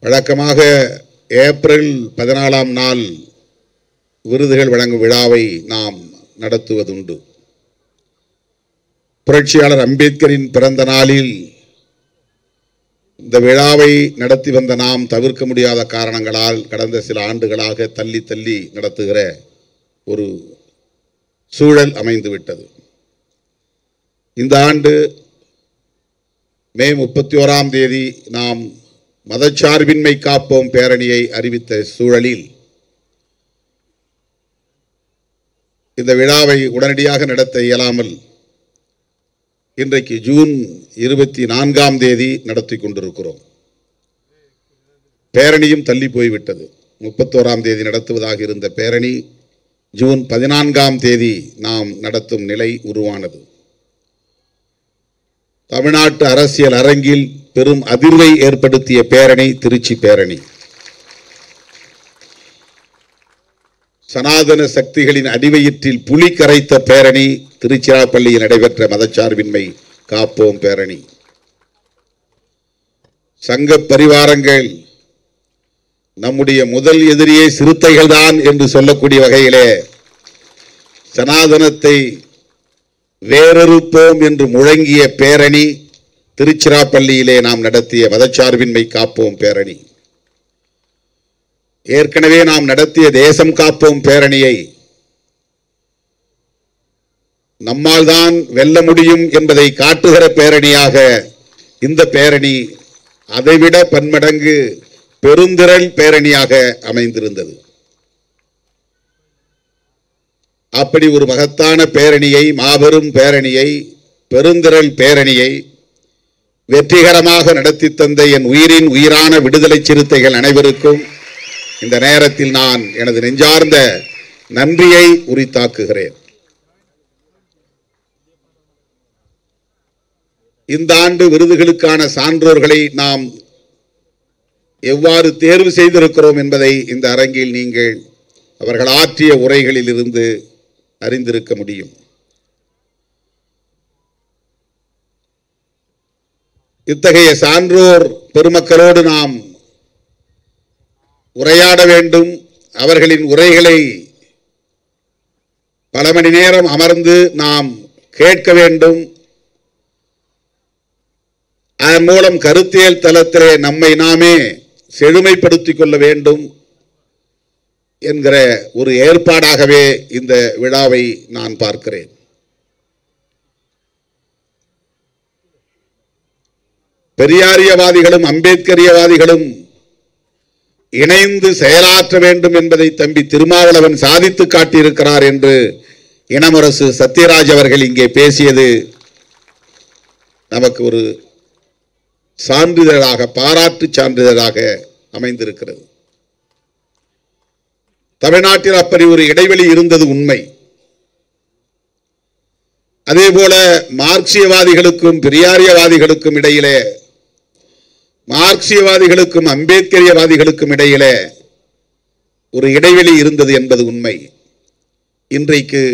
வழக்கமாக ஏப்ரல் 14ஆம் நாள் விருதுகள் வழங்கும் விழாவை நாம் நடத்துவதுண்டு. புரட்சியாளர் அம்பேத்கரின் பிறந்த நாளில் இந்த விழாவை நடத்தி வந்த நாம் தவிர்க்க முடியாத காரணங்களால் கடந்த சில ஆண்டுகளாக தள்ளி தள்ளி நடத்துகிற ஒரு சூழல் அமைந்துவிட்டது. இந்த ஆண்டு மே 31ஆம் தேதி நாம் மதச்சார்பின்மை காப்போம் பேரணியை அறிவித்த சூழலில் இந்த விழாவை உடனடியாக நடத்த இயலாமல் இன்றைக்கு ஜூன் 24ஆம் தேதி நடத்தி கொண்டிருக்கிறோம். பேரணியும் தள்ளி போய்விட்டது. 31ஆம் தேதி நடத்துவதாக இருந்த பேரணி ஜூன் 14ஆம் தேதி நாம் நடத்தும் நிலை உருவானது. தமிழ்நாட்டு அரசியல் அரங்கில் பெரும் அதிர்வை ஏற்படுத்திய பேரணி திருச்சி பேரணி. சனாதன சக்திகளின் அடிவயிற்றில் புலி கரைத்த பேரணி திருச்சிராப்பள்ளியில் நடைபெற்ற மதச்சார்பின்மை காப்போம் பேரணி. சங்க பரிவாரங்கள் நம்முடைய முதல் எதிரியே சிறுத்தைகள் தான் என்று சொல்லக்கூடிய வகையிலே சனாதனத்தை வேறறுப்போம் என்று முழங்கிய பேரணி திருச்சிராப்பள்ளியிலே நாம் நடத்திய மதச்சார்பின்மை காப்போம் பேரணி. ஏற்கனவே நாம் நடத்திய தேசம் காப்போம் பேரணியை நம்மால் தான் வெல்ல முடியும் என்பதை காட்டுகிற பேரணியாக இந்த பேரணி அதைவிட பன்மடங்கு பெருந்திரள் பேரணியாக அமைந்திருந்தது. அப்படி ஒரு மகத்தான பேரணியை, மாபெரும் பேரணியை, பெருந்திரள் பேரணியை வெற்றிகரமாக நடத்தி தந்த என் உயிரின் உயிரான விடுதலை சிறுத்தைகள் அனைவருக்கும் இந்த நேரத்தில் நான் எனது நெஞ்சார்ந்த நன்றியை உரித்தாக்குகிறேன். இந்த ஆண்டு விருதுகளுக்கான சான்றோர்களை நாம் எவ்வாறு தேர்வு செய்திருக்கிறோம் என்பதை இந்த அரங்கில் நீங்கள் அவர்கள் ஆற்றிய உரைகளில் இருந்து அறிந்திருக்க முடியும். இத்தகைய சான்றோர் பெருமக்களோடு நாம் உரையாட வேண்டும். அவர்களின் உரைகளை பல மணி நேரம் அமர்ந்து நாம் கேட்க வேண்டும். அதன் மூலம் கருத்தியல் தளத்திலே நம்மை நாமே செழுமைப்படுத்திக் கொள்ள வேண்டும் என்கிற ஒரு ஏற்பாடாகவே இந்த விழாவை நான் பார்க்கிறேன். பெரியாரியவாதிகளும் அம்பேத்கரியவாதிகளும் இணைந்து செயலாற்ற வேண்டும் என்பதை தம்பி திருமாவளவன் சாதித்து காட்டியிருக்கிறார் என்று இனமுரசு சத்யராஜ் அவர்கள் இங்கே பேசியது நமக்கு ஒரு சான்றிதழாக, பாராட்டு சான்றிதழாக அமைந்திருக்கிறது. தமிழ்நாட்டில் அப்படி ஒரு இடைவெளி இருந்தது உண்மை. அதேபோல மார்க்சியவாதிகளுக்கும் பெரியாரியவாதிகளுக்கும் இடையிலே, மார்க்சியவாதிகளுக்கும் அம்பேத்கரியவாதிகளுக்கும் இடையிலே ஒரு இடைவெளி இருந்தது என்பது உண்மை. இன்றைக்கு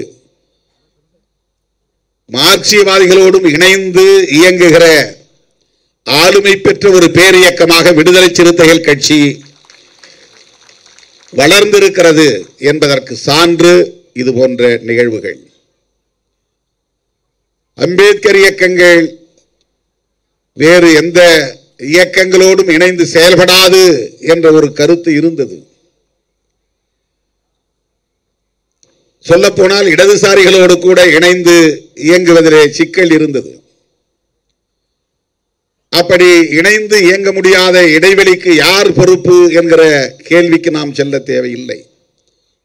மார்க்சியவாதிகளோடும் இணைந்து இயங்குகிற ஆளுமை பெற்ற ஒரு பேரியக்கமாக விடுதலை சிறுத்தைகள் கட்சி வளர்ந்திருக்கிறது என்பதற்கு சான்று இது போன்ற நிகழ்வுகள். அம்பேத்கர் இயக்கங்கள் வேறு எந்த இயக்கங்களோடும் இணைந்து செயல்படாது என்ற ஒரு கருத்து இருந்தது. சொல்லப்போனால் இடதுசாரிகளோடு கூட இணைந்து இயங்குவதிலே சிக்கல் இருந்தது. அப்படி இணைந்து இயங்க முடியாத இடைவெளிக்கு யார் பொறுப்பு என்கிற கேள்விக்கு நாம் செல்ல தேவையில்லை.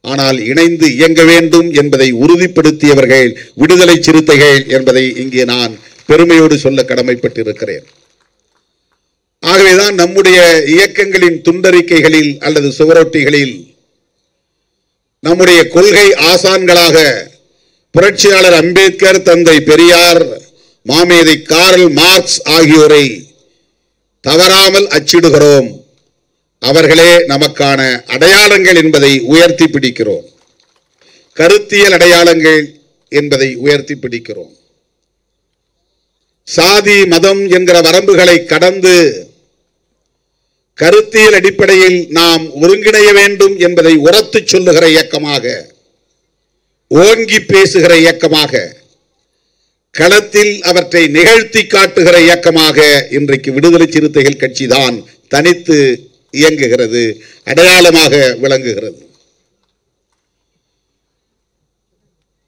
ஆனால் இணைந்து இயங்க வேண்டும் என்பதை உறுதிப்படுத்தியவர்கள் விடுதலை சிறுத்தைகள் என்பதை இங்கே நான் பெருமையோடு சொல்ல கடமைப்பட்டிருக்கிறேன். ஆகவேதான் நம்முடைய இயக்கங்களின் துண்டறிக்கைகளில் அல்லது சுவரொட்டிகளில் நம்முடைய கொள்கை ஆசான்களாக புரட்சியாளர் அம்பேத்கர், தந்தை பெரியார், மாமேதை கார்ல் மார்க்ஸ் ஆகியோரை தவறாமல் அச்சிடுகிறோம். அவர்களே நமக்கான அடையாளங்கள் என்பதை உயர்த்தி பிடிக்கிறோம். கருத்தியல் அடையாளங்கள் என்பதை உயர்த்தி பிடிக்கிறோம். சாதி மதம் என்கிற வரம்புகளை கடந்து கருத்தியல் அடிப்படையில் நாம் ஒருங்கிணைய வேண்டும் என்பதை உரத்து சொல்லுகிற இயக்கமாக, ஓங்கி பேசுகிற இயக்கமாக, களத்தில் அவற்றை நிகழ்த்தி காட்டுகிற இயக்கமாக இன்றைக்கு விடுதலை சிறுத்தைகள் கட்சி தான் தனித்து இயங்குகிறது, அடையாளமாக விளங்குகிறது.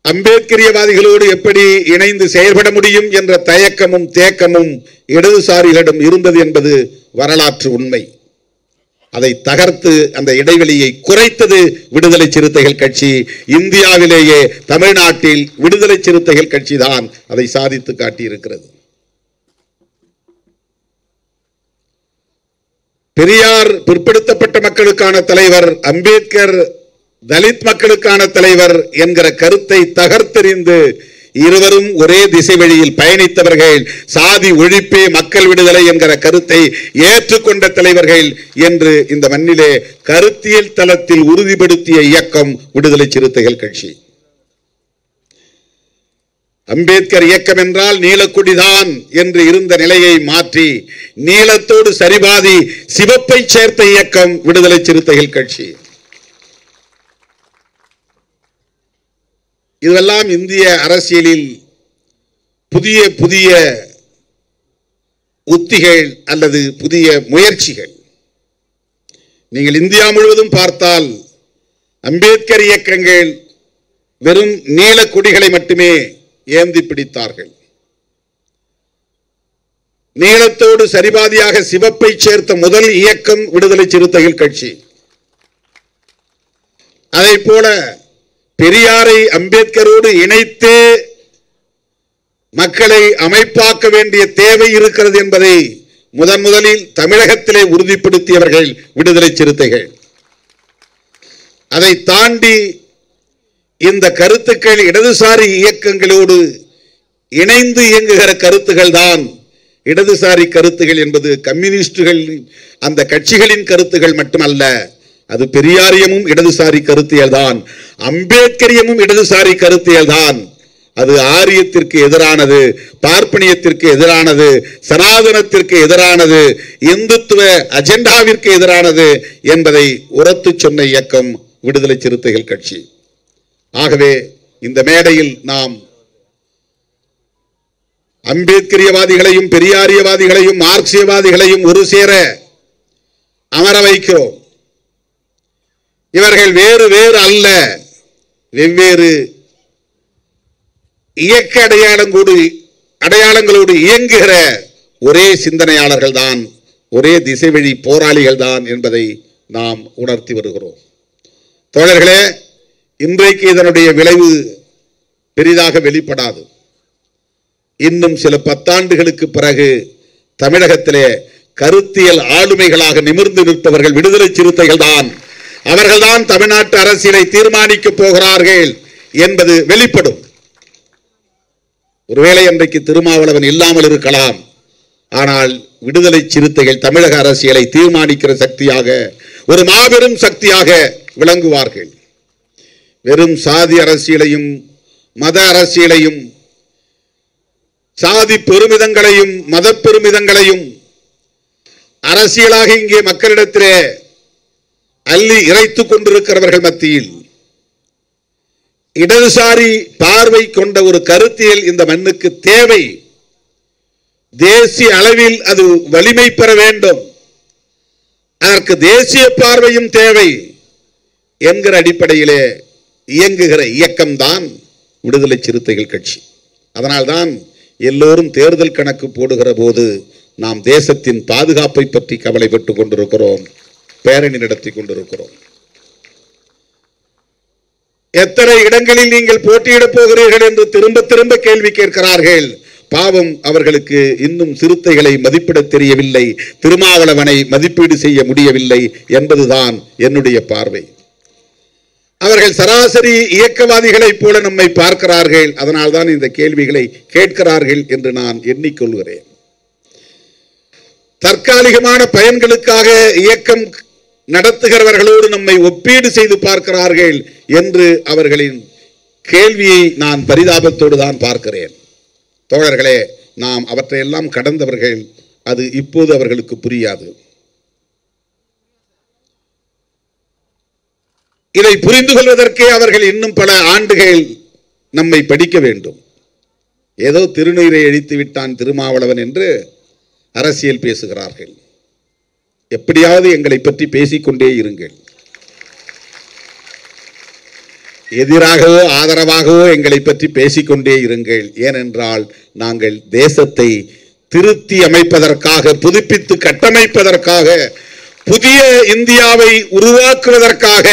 அம்பேத்கரியவாதிகளோடு எப்படி இணைந்து செயல்பட முடியும் என்ற தயக்கமும் தேக்கமும் இடதுசாரிகளிடம் இருந்தது என்பது வரலாற்று உண்மை. அதை தகர்த்து அந்த இடைவெளியை குறைத்தது விடுதலை சிறுத்தைகள் கட்சி. இந்தியாவிலேயே தமிழ்நாட்டில் விடுதலை சிறுத்தைகள் கட்சி தான் அதை சாதித்து காட்டியிருக்கிறது. பெரியார் பிற்படுத்தப்பட்ட மக்களுக்கான தலைவர், அம்பேத்கர் தலித் மக்களுக்கான தலைவர் என்கிற கருத்தை தகர்த்தெறிந்து இருவரும் ஒரே திசை வழியில் பயணித்தவர்கள், சாதி ஒழிப்பே மக்கள் விடுதலை என்கிற கருத்தை ஏற்றுக்கொண்ட தலைவர்கள் என்று இந்த மண்ணிலே கருத்தியல் தளத்தில் உறுதிப்படுத்திய இயக்கம் விடுதலை சிறுத்தைகள் கட்சி. அம்பேத்கர் இயக்கம் என்றால் நீலக்குடிதான் என்று இருந்த நிலையை மாற்றி நீலத்தோடு சரிபாதி சிவப்பை சேர்த்த இயக்கம் விடுதலை சிறுத்தைகள் கட்சி. இதுவெல்லாம் இந்திய அரசியலில் புதிய புதிய உத்திகள் அல்லது புதிய முயற்சிகள். நீங்கள் இந்தியா முழுவதும் பார்த்தால் அம்பேத்கர் இயக்கங்கள் வெறும் நீல கொடிகளை மட்டுமே ஏந்தி பிடித்தார்கள். நீலத்தோடு சரிபாதியாக சிவப்பை சேர்த்த முதல் இயக்கம் விடுதலை சிறுத்தைகள் கட்சி. அதை போல பெரியாரை அம்பேத்கரோடு இணைத்து மக்களை அமைப்பாக்க வேண்டிய தேவை இருக்கிறது என்பதை முதலில் தமிழகத்திலே உறுதிப்படுத்தியவர்கள் விடுதலை சிறுத்தைகள். அதை தாண்டி இந்த கருத்துக்கள் இடதுசாரி இயக்கங்களோடு இணைந்து இயங்குகிற கருத்துக்கள் தான் இடதுசாரி கருத்துகள் என்பது கம்யூனிஸ்டுகள் அந்த கட்சிகளின் கருத்துகள் மட்டுமல்ல, அது பெரியாரியமும் இடதுசாரி கருத்தியல் தான், அம்பேத்கரியமும் இடதுசாரி கருத்தியல் தான். அது ஆரியத்திற்கு எதிரானது, பார்ப்பனியத்திற்கு எதிரானது, சனாதனத்திற்கு எதிரானது, இந்துத்துவ அஜெண்டாவிற்கு எதிரானது என்பதை உரத்து சொன்ன இயக்கம் விடுதலை சிறுத்தைகள் கட்சி. ஆகவே இந்த மேடையில் நாம் அம்பேத்கரியவாதிகளையும் பெரியாரியவாதிகளையும் மார்க்சியவாதிகளையும் ஒரு சேர அமர வைக்கிறோம். இவர்கள் வேறு வேறு அல்ல, வெவ்வேறு இயக்க அடையாளங்களோடு இயங்குகிற ஒரே சிந்தனையாளர்கள் தான், ஒரே திசை வழி போராளிகள் தான் என்பதை நாம் உணர்த்தி வருகிறோம். தோழர்களே, இன்றைக்கு இதனுடைய விளைவு பெரிதாக வெளிப்படாது. இன்னும் சில பத்தாண்டுகளுக்கு பிறகு தமிழகத்திலே கருத்தியல் ஆளுமைகளாக நிமிர்ந்து நிற்பவர்கள் விடுதலை சிறுத்தைகள் தான். அவர்கள்தான் தமிழ்நாட்டு அரசியலை தீர்மானிக்க போகிறார்கள் என்பது வெளிப்படும். ஒருவேளை அன்றைக்கு திருமாவளவன் இல்லாமல் இருக்கலாம், ஆனால் விடுதலை சிறுத்தைகள் தமிழக அரசியலை தீர்மானிக்கிற சக்தியாக, ஒரு மாபெரும் சக்தியாக விளங்குவார்கள். வெறும் சாதி அரசியலையும் மத அரசியலையும் சாதி பெருமிதங்களையும் மத பெருமிதங்களையும் அரசியலாக இங்கே மக்களிடத்திலே அள்ளி இறைத்துக் கொண்டிருக்கிறவர்கள் மத்தியில் இடதுசாரி பார்வை கொண்ட ஒரு கருத்தியல் இந்த மண்ணுக்கு தேவை. தேசிய அளவில் அது வலிமை பெற வேண்டும், அதற்கு தேசிய பார்வையும் தேவை என்கிற அடிப்படையிலே இயங்குகிற இயக்கம்தான் விடுதலை சிறுத்தைகள் கட்சி. அதனால்தான் எல்லோரும் தேர்தல் கணக்கு போடுகிற போது நாம் தேசத்தின் பாதுகாப்பை பற்றி கவலைப்பட்டுக் கொண்டிருக்கிறோம், பேரணி நடத்தி கொண்டிருக்கிறோம். எத்தனை இடங்களில் நீங்கள் போட்டியிடப் போகிறீர்கள் என்று திரும்ப திரும்ப கேள்வி கேட்கிறார்கள். பாவம், அவர்களுக்கு இன்னும் சிறுத்தைகளை மதிப்பிட தெரியவில்லை, திருமாவளவனை மதிப்பீடு செய்ய முடியவில்லை என்பதுதான் என்னுடைய பார்வை. அவர்கள் சராசரி இயக்கவாதிகளைப் போல நம்மை பார்க்கிறார்கள், அதனால்தான் இந்த கேள்விகளை கேட்கிறார்கள் என்று நான் எண்ணிக்கொள்கிறேன். தற்காலிகமான பயன்களுக்காக இயக்கம் நடத்துகிறவர்களோடு நம்மை ஒப்பீடு செய்து பார்க்கிறார்கள் என்று அவர்களின் கேள்வியை நான் பரிதாபத்தோடு தான் பார்க்கிறேன். தோழர்களே, நாம் அவற்றையெல்லாம் கடந்தவர்கள், அது இப்போது அவர்களுக்கு புரியாது. இதை புரிந்து கொள்வதற்கே அவர்கள் இன்னும் பல ஆண்டுகள் நம்மை படிக்க வேண்டும். ஏதோ திருநீரை அழித்து விட்டான் திருமாவளவன் என்று அரசியல் பேசுகிறார்கள். எப்படியாவது எங்களை பற்றி பேசிக்கொண்டே இருங்கள். எதிராகவோ ஆதரவாகவோ எங்களை பற்றி பேசிக்கொண்டே இருங்கள். ஏனென்றால் நாங்கள் தேசத்தை திருத்தி அமைப்பதற்காக, புதுப்பித்து கட்டமைப்பதற்காக, புதிய இந்தியாவை உருவாக்குவதற்காக,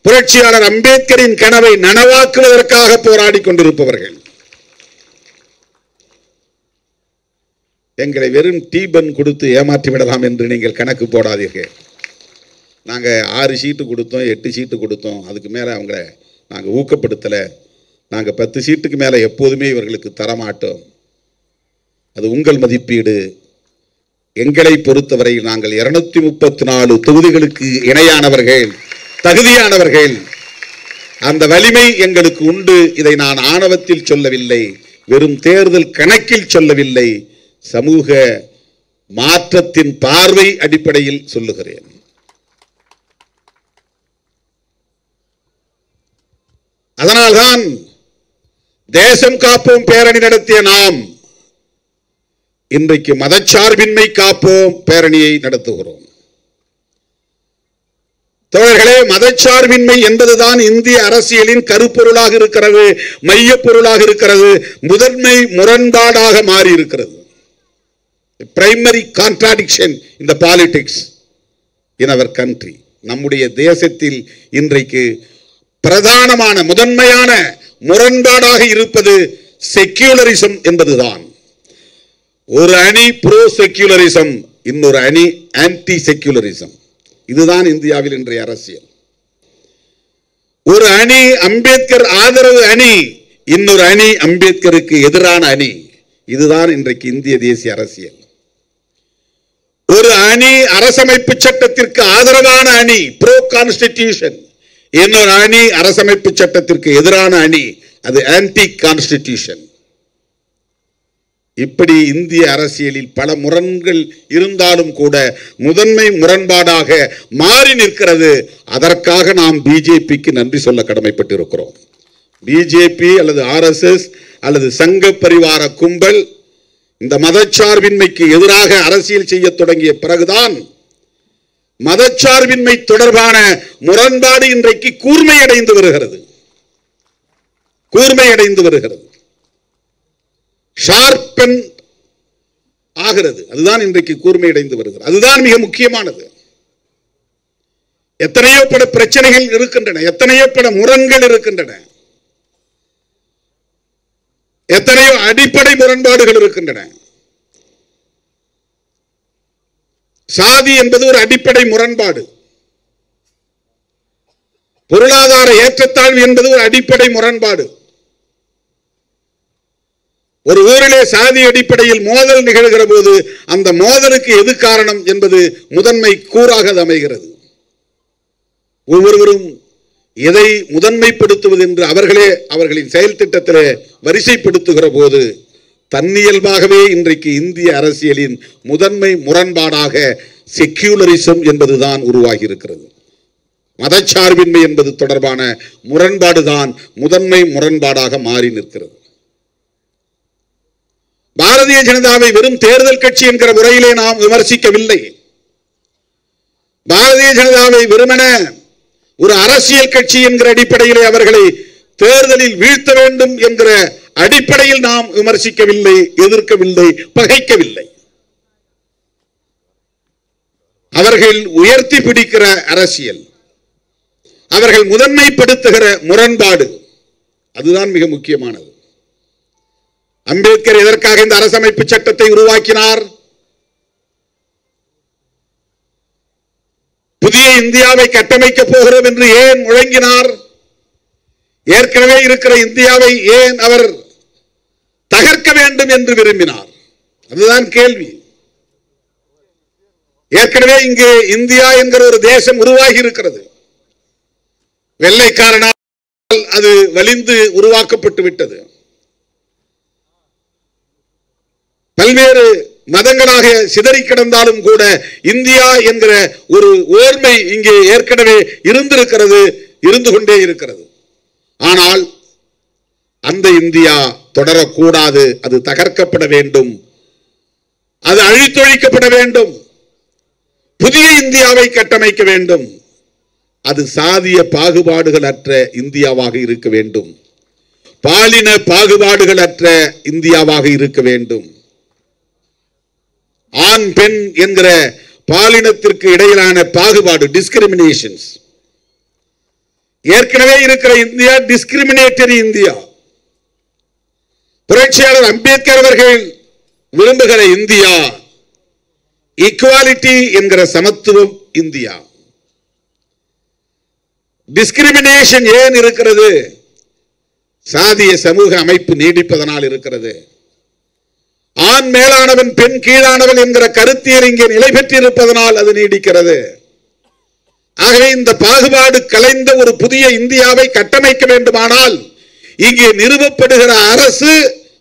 புரட்சியாளர் அம்பேத்கரின் கனவை நனவாக்குவதற்காக போராடி கொண்டிருப்பவர்கள். எங்களை வெறும் டீபன் கொடுத்து ஏமாற்றி விடலாம் என்று நீங்கள் கணக்கு போடாதீர்கள். நாங்கள் 6 சீட்டு கொடுத்தோம், 8 சீட்டு கொடுத்தோம், அதுக்கு மேலே அவங்கள நாங்கள் ஊக்கப்படுத்தலை. நாங்கள் 10 சீட்டுக்கு மேலே எப்போதுமே இவர்களுக்கு தரமாட்டோம். அது உங்கள் மதிப்பீடு. எங்களை பொறுத்தவரை நாங்கள் 234 தொகுதிகளுக்கு இணையானவர்கள், தகுதியானவர்கள். அந்த வலிமை எங்களுக்கு உண்டு. இதை நான் ஆணவத்தில் சொல்லவில்லை, வெறும் தேர்தல் கணக்கில் சொல்லவில்லை, சமூக மாற்றத்தின் பார்வை அடிப்படையில் சொல்லுகிறேன். அதனால்தான் தேசம் காப்போம் பேரணி நடத்திய நாம் இன்றைக்கு மதச்சார்பின்மை காப்போம் பேரணியை நடத்துகிறோம். தோழர்களே, மதச்சார்பின்மை என்பதுதான் இந்திய அரசியலின் கருப்பொருளாக இருக்கிறது, மையப் பொருளாக இருக்கிறது, முதன்மை முரண்பாடாக மாறி இருக்கிறது. Primary contradiction in the politics in our country. நம்முடைய தேசத்தில் இன்றைக்கு பிரதானமான முதன்மையான முரண்பாடாக இருப்பது செக்யூலரிசம் என்பதுதான். ஒரு அணி ப்ரோ செக்யூலரிசம், இன்னொரு அணி ஆன்டி செக்யூலரிசம். இதுதான் இந்தியாவில் இன்றைய அரசியல். ஒரு அணி அம்பேத்கர் ஆதரவு அணி, இன்னொரு அணி அம்பேத்கருக்கு எதிரான அணி. இதுதான் இன்றைக்கு இந்திய தேசிய அரசியல். ஒரு அணி அரசமைப்பு சட்டத்திற்கு ஆதரவான அணி ப்ரோ கான்ஸ்டிடியூஷன், இன்னொரு அணி அரசமைப்பு சட்டத்திற்கு எதிரான அணி, அது ஆன்டி கான்ஸ்டிடியூஷன். இப்படி இந்திய அரசியலில் பல முரண்கள் இருந்தாலும் கூட முதன்மை முரண்பாடாக மாறி நிற்கிறது. அதற்காக நாம் பிஜேபிக்கு நன்றி சொல்ல கடமைப்பட்டிருக்கிறோம். பிஜேபி அல்லது ஆர்எஸ்எஸ் அல்லது சங்க பரிவார கும்பல் இந்த மதச்சார்பின்மைக்கு எதிராக அரசியல் செய்ய தொடங்கிய பிறகுதான் மதச்சார்பின்மை தொடர்பான முரண்பாடு இன்றைக்கு கூர்மையடைந்து வருகிறது, ஷார்பன் ஆகிறது. அதுதான் இன்றைக்கு கூர்மையடைந்து வருகிறது. அதுதான் மிக முக்கியமானது. எத்தனையோ பல பிரச்சனைகள் இருக்கின்றன, எத்தனையோ பல முரண்கள் இருக்கின்றன, எத்தனையோ அடிப்படை முரண்பாடுகள் இருக்கின்றன. சாதி என்பது ஒரு அடிப்படை முரண்பாடு. பொருளாதார ஏற்றத்தாழ்வு என்பது ஒரு அடிப்படை முரண்பாடு. ஒரு ஊரிலே சாதி அடிப்படையில் மோதல் நிகழ்கிற போது அந்த மோதலுக்கு எது காரணம் என்பது முதன்மை கூறாக அமைகிறது. ஒவ்வொருவரும் எதை முதன்மைப்படுத்துவது என்று அவர்களே அவர்களின் செயல் திட்டத்தில் வரிசைப்படுத்துகிற போது தன்னியல்பாகவே இன்றைக்கு இந்திய அரசியலின் முதன்மை முரண்பாடாக செக்யூலரிசம் என்பதுதான் உருவாகி இருக்கிறது. மதச்சார்பின்மை என்பது தொடர்பான முரண்பாடுதான் முதன்மை முரண்பாடாக மாறி நிற்கிறது. பாரதிய ஜனதாவை வெறும் தேர்தல் கட்சி என்கிற முறையிலே நாம் விமர்சிக்கவில்லை. பாரதிய ஜனதாவை வெறுமன ஒரு அரசியல் கட்சி என்கிற அடிப்படையிலே அவர்களை தேர்தலில் வீழ்த்த வேண்டும் என்கிற அடிப்படையில் நாம் விமர்சிக்கவில்லை, எதிர்க்கவில்லை, பகைக்கவில்லை. அவர்கள் உயர்த்தி பிடிக்கிற அரசியல், அவர்கள் முதன்மைப்படுத்துகிற முரண்பாடு, அதுதான் மிக முக்கியமானது. அம்பேத்கர் எதற்காக இந்த அரசமைப்பு சட்டத்தை உருவாக்கினார்? புதிய இந்தியாவை கட்டமைக்கப் போகிறோம் என்று ஏன் முழங்கினார்? ஏற்கனவே இருக்கிற இந்தியாவை ஏன் அவர் தகர்க்க வேண்டும் என்று விரும்பினார்? அதுதான் கேள்வி. ஏற்கனவே இங்கே இந்தியா என்கிற ஒரு தேசம் உருவாகி இருக்கிறது. வெள்ளைக்காரனால் அது வலிந்து உருவாக்கப்பட்டு விட்டது. பல்வேறு மதங்களாக சிதறி கிடந்தாலும் கூட இந்தியா என்கிற ஒரு ஓர்மை இங்கே ஏற்கனவே இருந்திருக்கிறது. இருந்து கொண்டே இருக்கிறது. ஆனால் அந்த இந்தியா தொடரக்கூடாது. அது தகர்க்கப்பட வேண்டும், அது அழித்தொழிக்கப்பட வேண்டும். புதிய இந்தியாவை கட்டமைக்க வேண்டும். அது சாதிய பாகுபாடுகள் அற்ற இந்தியாவாக இருக்க வேண்டும், பாலின பாகுபாடுகள் அற்ற இந்தியாவாக இருக்க வேண்டும். ஆண் பெண் என்கிற பாலினத்திற்கு இடையிலான பாகுபாடு, டிஸ்கிரிமினேஷன்ஸ், ஏற்கனவே இருக்கிற இந்தியா டிஸ்கிரிமினேட்டரி இந்தியா. புரட்சியாளர் அம்பேத்கர் அவர்கள் விரும்புகிற இந்தியா ஈக்குவாலிட்டி என்கிற சமத்துவம் இந்தியா. டிஸ்கிரிமினேஷன் ஏன் இருக்கிறது? சாதிய சமூக அமைப்பு நீடிப்பதனால் இருக்கிறது. ஆண் மேலானவன் பெண் கீழானவன் என்கிற கருத்தியல் இங்கே நிலை பெற்றிருப்பதனால் அது நீடிக்கிறது. ஆகவே இந்த பாகுபாடு கலைந்த ஒரு புதிய இந்தியாவை கட்டமைக்க வேண்டுமானால் இங்கே நிறுவப்படுகிற அரசு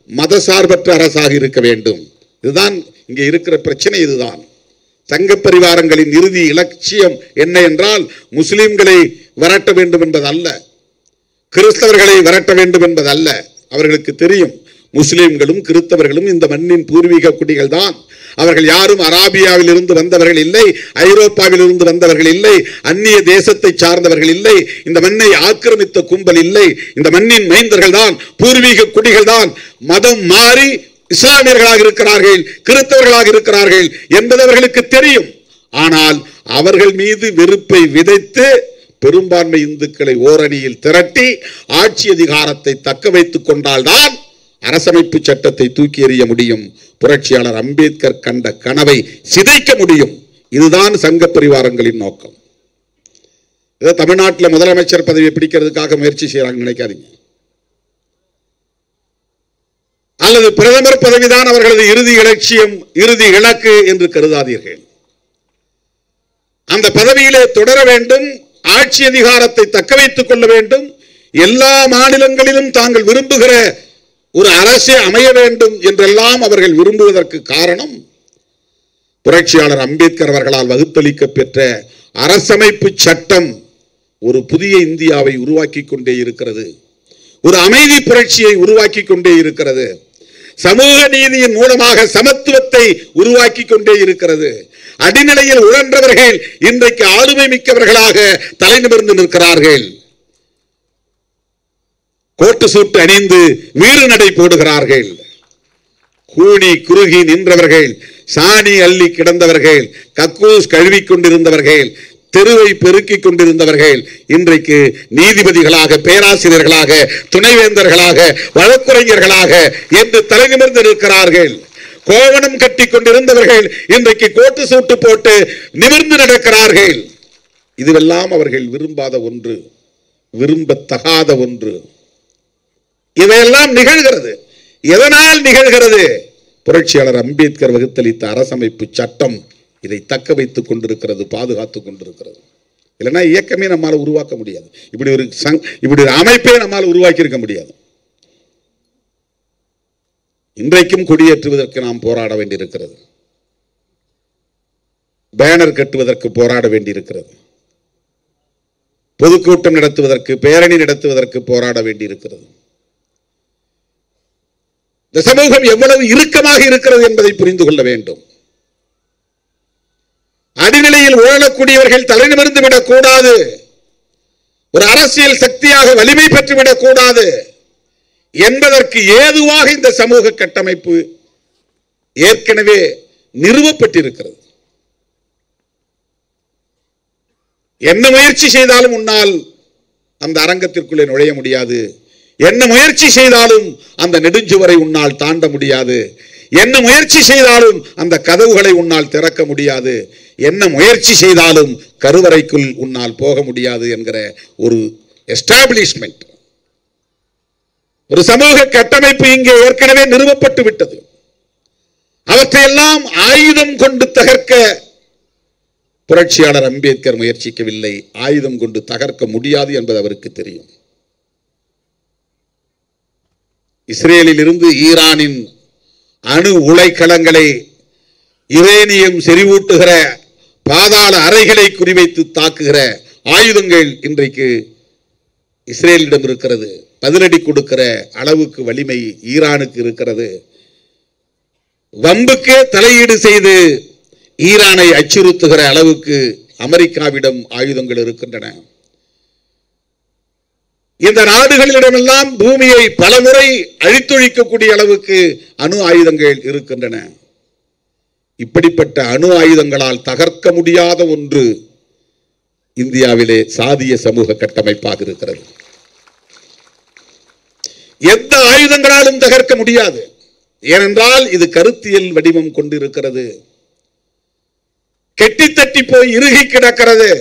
மதசார்பற்ற அரசாக இருக்க வேண்டும். இதுதான் இங்கே இருக்கிற பிரச்சனை. இதுதான் சங்க பரிவாரங்களின் இறுதி இலட்சியம் என்ன என்றால், முஸ்லிம்களை விரட்ட வேண்டும் என்பதல்ல, கிறிஸ்தவர்களை விரட்ட வேண்டும் என்பதல்ல. அவர்களுக்கு தெரியும், முஸ்லிம்களும் கிறிஸ்தவர்களும் இந்த மண்ணின் பூர்வீக குடிகள் தான். அவர்கள் யாரும் அராபியாவில் இருந்து வந்தவர்கள் இல்லை, ஐரோப்பாவில் இருந்து வந்தவர்கள் இல்லை, அந்நிய தேசத்தை சார்ந்தவர்கள் இல்லை, இந்த மண்ணை ஆக்கிரமித்த கும்பல் இல்லை. இந்த மண்ணின் மைந்தர்கள் தான், பூர்வீக குடிகள் தான். மதம் மாறி இஸ்லாமியர்களாக இருக்கிறார்கள், கிறிஸ்தவர்களாக இருக்கிறார்கள் என்பது அவர்களுக்கு தெரியும். ஆனால் அவர்கள் மீது வெறுப்பை விதைத்து பெரும்பான்மை இந்துக்களை ஓரணியில் திரட்டி ஆட்சி அதிகாரத்தை தக்க வைத்துக் கொண்டால்தான் அரசமைப்பு சட்டத்தை தூக்கி எறிய முடியும். புரட்சியாளர் அம்பேத்கர் கண்ட கனவை சிதைக்க முடியும். இதுதான் சங்க பரிவாரங்களின் நோக்கம். இதை தமிழ்நாட்டில் முதலமைச்சர் பதவியை பிடிக்கிறதுக்காக முயற்சி செய்யறாங்க நினைக்காதீங்க, அல்லது பிரதமர் பதவிதான் அவர்களது இறுதி இலட்சியம், இறுதி இலக்கு என்று கருதாதீர்கள். அந்த பதவியிலே தொடர வேண்டும், ஆட்சி அதிகாரத்தை தக்க வைத்துக் கொள்ள வேண்டும், எல்லா மாநிலங்களிலும் தாங்கள் விரும்புகிற ஒரு அரசே அமைய வேண்டும் என்றெல்லாம் அவர்கள் விரும்புவதற்கு காரணம் புரட்சியாளர் அம்பேத்கர் அவர்களால் வகுத்தளிக்க பெற்ற அரசமைப்பு சட்டம் ஒரு புதிய இந்தியாவை உருவாக்கி கொண்டே இருக்கிறது, ஒரு அமைதி புரட்சியை உருவாக்கி கொண்டே இருக்கிறது, சமூக நீதியின் மூலமாக சமத்துவத்தை உருவாக்கி கொண்டே இருக்கிறது. அடிநிலையில் உழன்றவர்கள் இன்றைக்கு ஆளுமை மிக்கவர்களாக தலை நிமிர்ந்து நிற்கிறார்கள். கோட்டு சூட்டு அணிந்து வீறு நடை போடுகிறார்கள். கூனி குறுகி நின்றவர்கள், சாணி அள்ளி கிடந்தவர்கள், கக்கூஸ் கழுவி கொண்டிருந்தவர்கள், தெருவை பெருக்கிக் கொண்டிருந்தவர்கள் இன்றைக்கு நீதிபதிகளாக, பேராசிரியர்களாக, துணைவேந்தர்களாக, வழக்குரைஞர்களாக என்று தலை நிமிர்ந்து இருக்கிறார்கள். கோவணம் கட்டி கொண்டிருந்தவர்கள் இன்றைக்கு கோட்டு சூட்டு போட்டு நிமிர்ந்து நடக்கிறார்கள். இதுவெல்லாம் அவர்கள் விரும்பாத ஒன்று, விரும்பத்தகாத ஒன்று. இவையெல்லாம் நிகழ்கிறது. எதனால் நிகழ்கிறது? புரட்சியாளர் அம்பேத்கர் வகுத்தளித்த அரசமைப்பு சட்டம் இதை தக்க வைத்துக் கொண்டிருக்கிறது, பாதுகாத்துக் கொண்டிருக்கிறது. இல்லைன்னா இயக்கமே நம்மால் உருவாக்க முடியாது. இப்படி ஒரு அமைப்பே நம்மால் உருவாக்கி இருக்க முடியாது. இன்றைக்கும் கொடியேற்றுவதற்கு நாம் போராட வேண்டியிருக்கிறது, பேனர் கட்டுவதற்கு போராட வேண்டியிருக்கிறது, பொதுக்கூட்டம் நடத்துவதற்கு, பேரணி நடத்துவதற்கு போராட வேண்டியிருக்கிறது. இந்த சமூகம் எவ்வளவு இறுக்கமாக இருக்கிறது என்பதை புரிந்து கொள்ள வேண்டும். அடிநிலையில் உழலக்கூடியவர்கள் தலைநிமிர்ந்து விடக்கூடாது, ஒரு அரசியல் சக்தியாக வலிமை பெற்றுவிடக் கூடாது என்பதற்கு ஏதுவாக இந்த சமூக கட்டமைப்பு ஏற்கனவே நிறுவப்பட்டிருக்கிறது. என்ன முயற்சி செய்தாலும் உன்னால் அந்த அரங்கத்திற்குள்ளே நுழைய முடியாது, என்ன முயற்சி செய்தாலும் அந்த நெடுஞ்சுவரை உன்னால் தாண்ட முடியாது, என்ன முயற்சி செய்தாலும் அந்த கதவுகளை உன்னால் திறக்க முடியாது, என்ன முயற்சி செய்தாலும் கருவறைக்குள் உன்னால் போக முடியாது என்கிற ஒரு எஸ்டாபிளிஷ்மெண்ட், ஒரு சமூக கட்டமைப்பு இங்கே ஏற்கனவே நிறுவப்பட்டு விட்டது. அவற்றையெல்லாம் ஆயுதம் கொண்டு தகர்க்க புரட்சியாளர் அம்பேத்கர் முயற்சிக்கவில்லை. ஆயுதம் கொண்டு தகர்க்க முடியாது என்பது அவருக்கு தெரியும். இஸ்ரேலில் இருந்து ஈரானின் அணு உலைக்களங்களை, யுரேனியம் செறிவூட்டுகிற பாதாள அறைகளை குறிவைத்து தாக்குகிற ஆயுதங்கள் இன்றைக்கு இஸ்ரேலிடம் இருக்கிறது. பதிலடி கொடுக்கிற அளவுக்கு வலிமை ஈரானுக்கு இருக்கிறது. வம்புக்கே தலையீடு செய்து ஈரானை அச்சுறுத்துகிற அளவுக்கு அமெரிக்காவிடம் ஆயுதங்கள் இருக்கின்றன. இந்த நாடுகளிடமெல்லாம் பூமியை பலமுறை அழித்தொழிக்கக்கூடிய அளவுக்கு அணு ஆயுதங்கள் இருக்கின்றன. இப்படிப்பட்ட அணு ஆயுதங்களால் தகர்க்க முடியாத ஒன்று இந்தியாவிலே சாதிய சமூக கட்டமைப்பாக இருக்கிறது. எந்த ஆயுதங்களாலும் தகர்க்க முடியாது. ஏனென்றால் இது கருத்தியல் வடிவம் கொண்டிருக்கிறது. கெட்டி தட்டி போய் இறுகி கிடக்கிறது.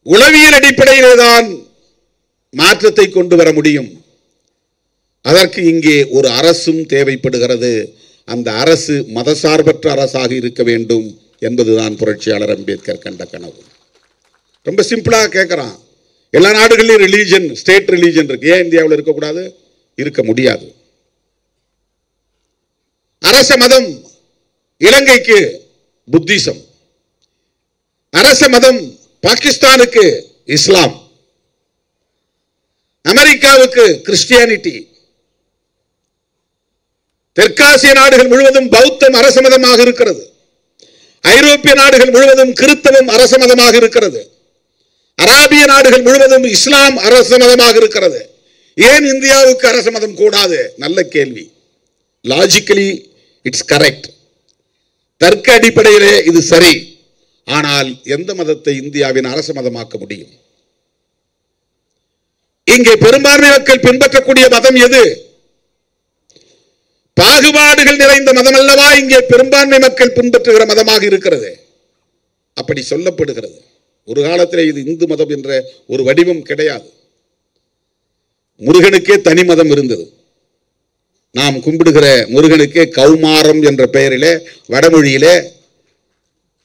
உளவியல் அடிப்படையிலே தான் மாற்றத்தை கொண்டு வர முடியும். அதற்கு இங்கே ஒரு அரசும் தேவைப்படுகிறது. அந்த அரசு மதசார்பற்ற அரசாக இருக்க வேண்டும் என்பதுதான் புரட்சியாளர் அம்பேத்கர் கண்ட கனவு. ரொம்ப சிம்பிளா கேட்கிறான். எல்லா நாடுகளிலும் ரிலீஜன், ஸ்டேட் ரிலீஜன் இருக்கு. ஏன் இந்தியாவில் இருக்கக்கூடாது? இருக்க முடியாது. அரச மதம் இலங்கைக்கு புத்திசம், அரச மதம் பாகிஸ்தானுக்கு இஸ்லாம், அமெரிக்காவுக்கு கிறிஸ்டியானிட்டி, தெற்காசிய நாடுகள் முழுவதும் பௌத்தம் அரச மதமாக இருக்கிறது. ஐரோப்பிய நாடுகள் முழுவதும் கிறிஸ்தவம் அரச மதமாக இருக்கிறது. அராபிய நாடுகள் முழுவதும் இஸ்லாம் அரச மதமாக இருக்கிறது. ஏன் இந்தியாவுக்கு அரச மதம் கூடாது? நல்ல கேள்வி. Logically it's correct. தர்க்க அடிப்படையிலே இது சரி. ஆனால் எந்த மதத்தை இந்தியாவின் அரச மதமாக்க முடியும்? இங்கே பெரும்பான்மை மக்கள் பின்பற்றக்கூடிய மதம் எது? பாகுபாடுகள் நிறைந்த மதம் அல்லவா இங்கே பெரும்பான்மை மக்கள் பின்பற்றுகிற மதமாக இருக்கிறது. அப்படி சொல்லப்படுகிறது. ஒரு காலத்தில் இது இந்து மதம் என்ற ஒரு வடிவம் கிடையாது. முருகனுக்கே தனி மதம் இருந்தது. நாம் கும்பிடுகிற முருகனுக்கே கௌமாரம் என்ற பெயரிலே, வடமொழியிலே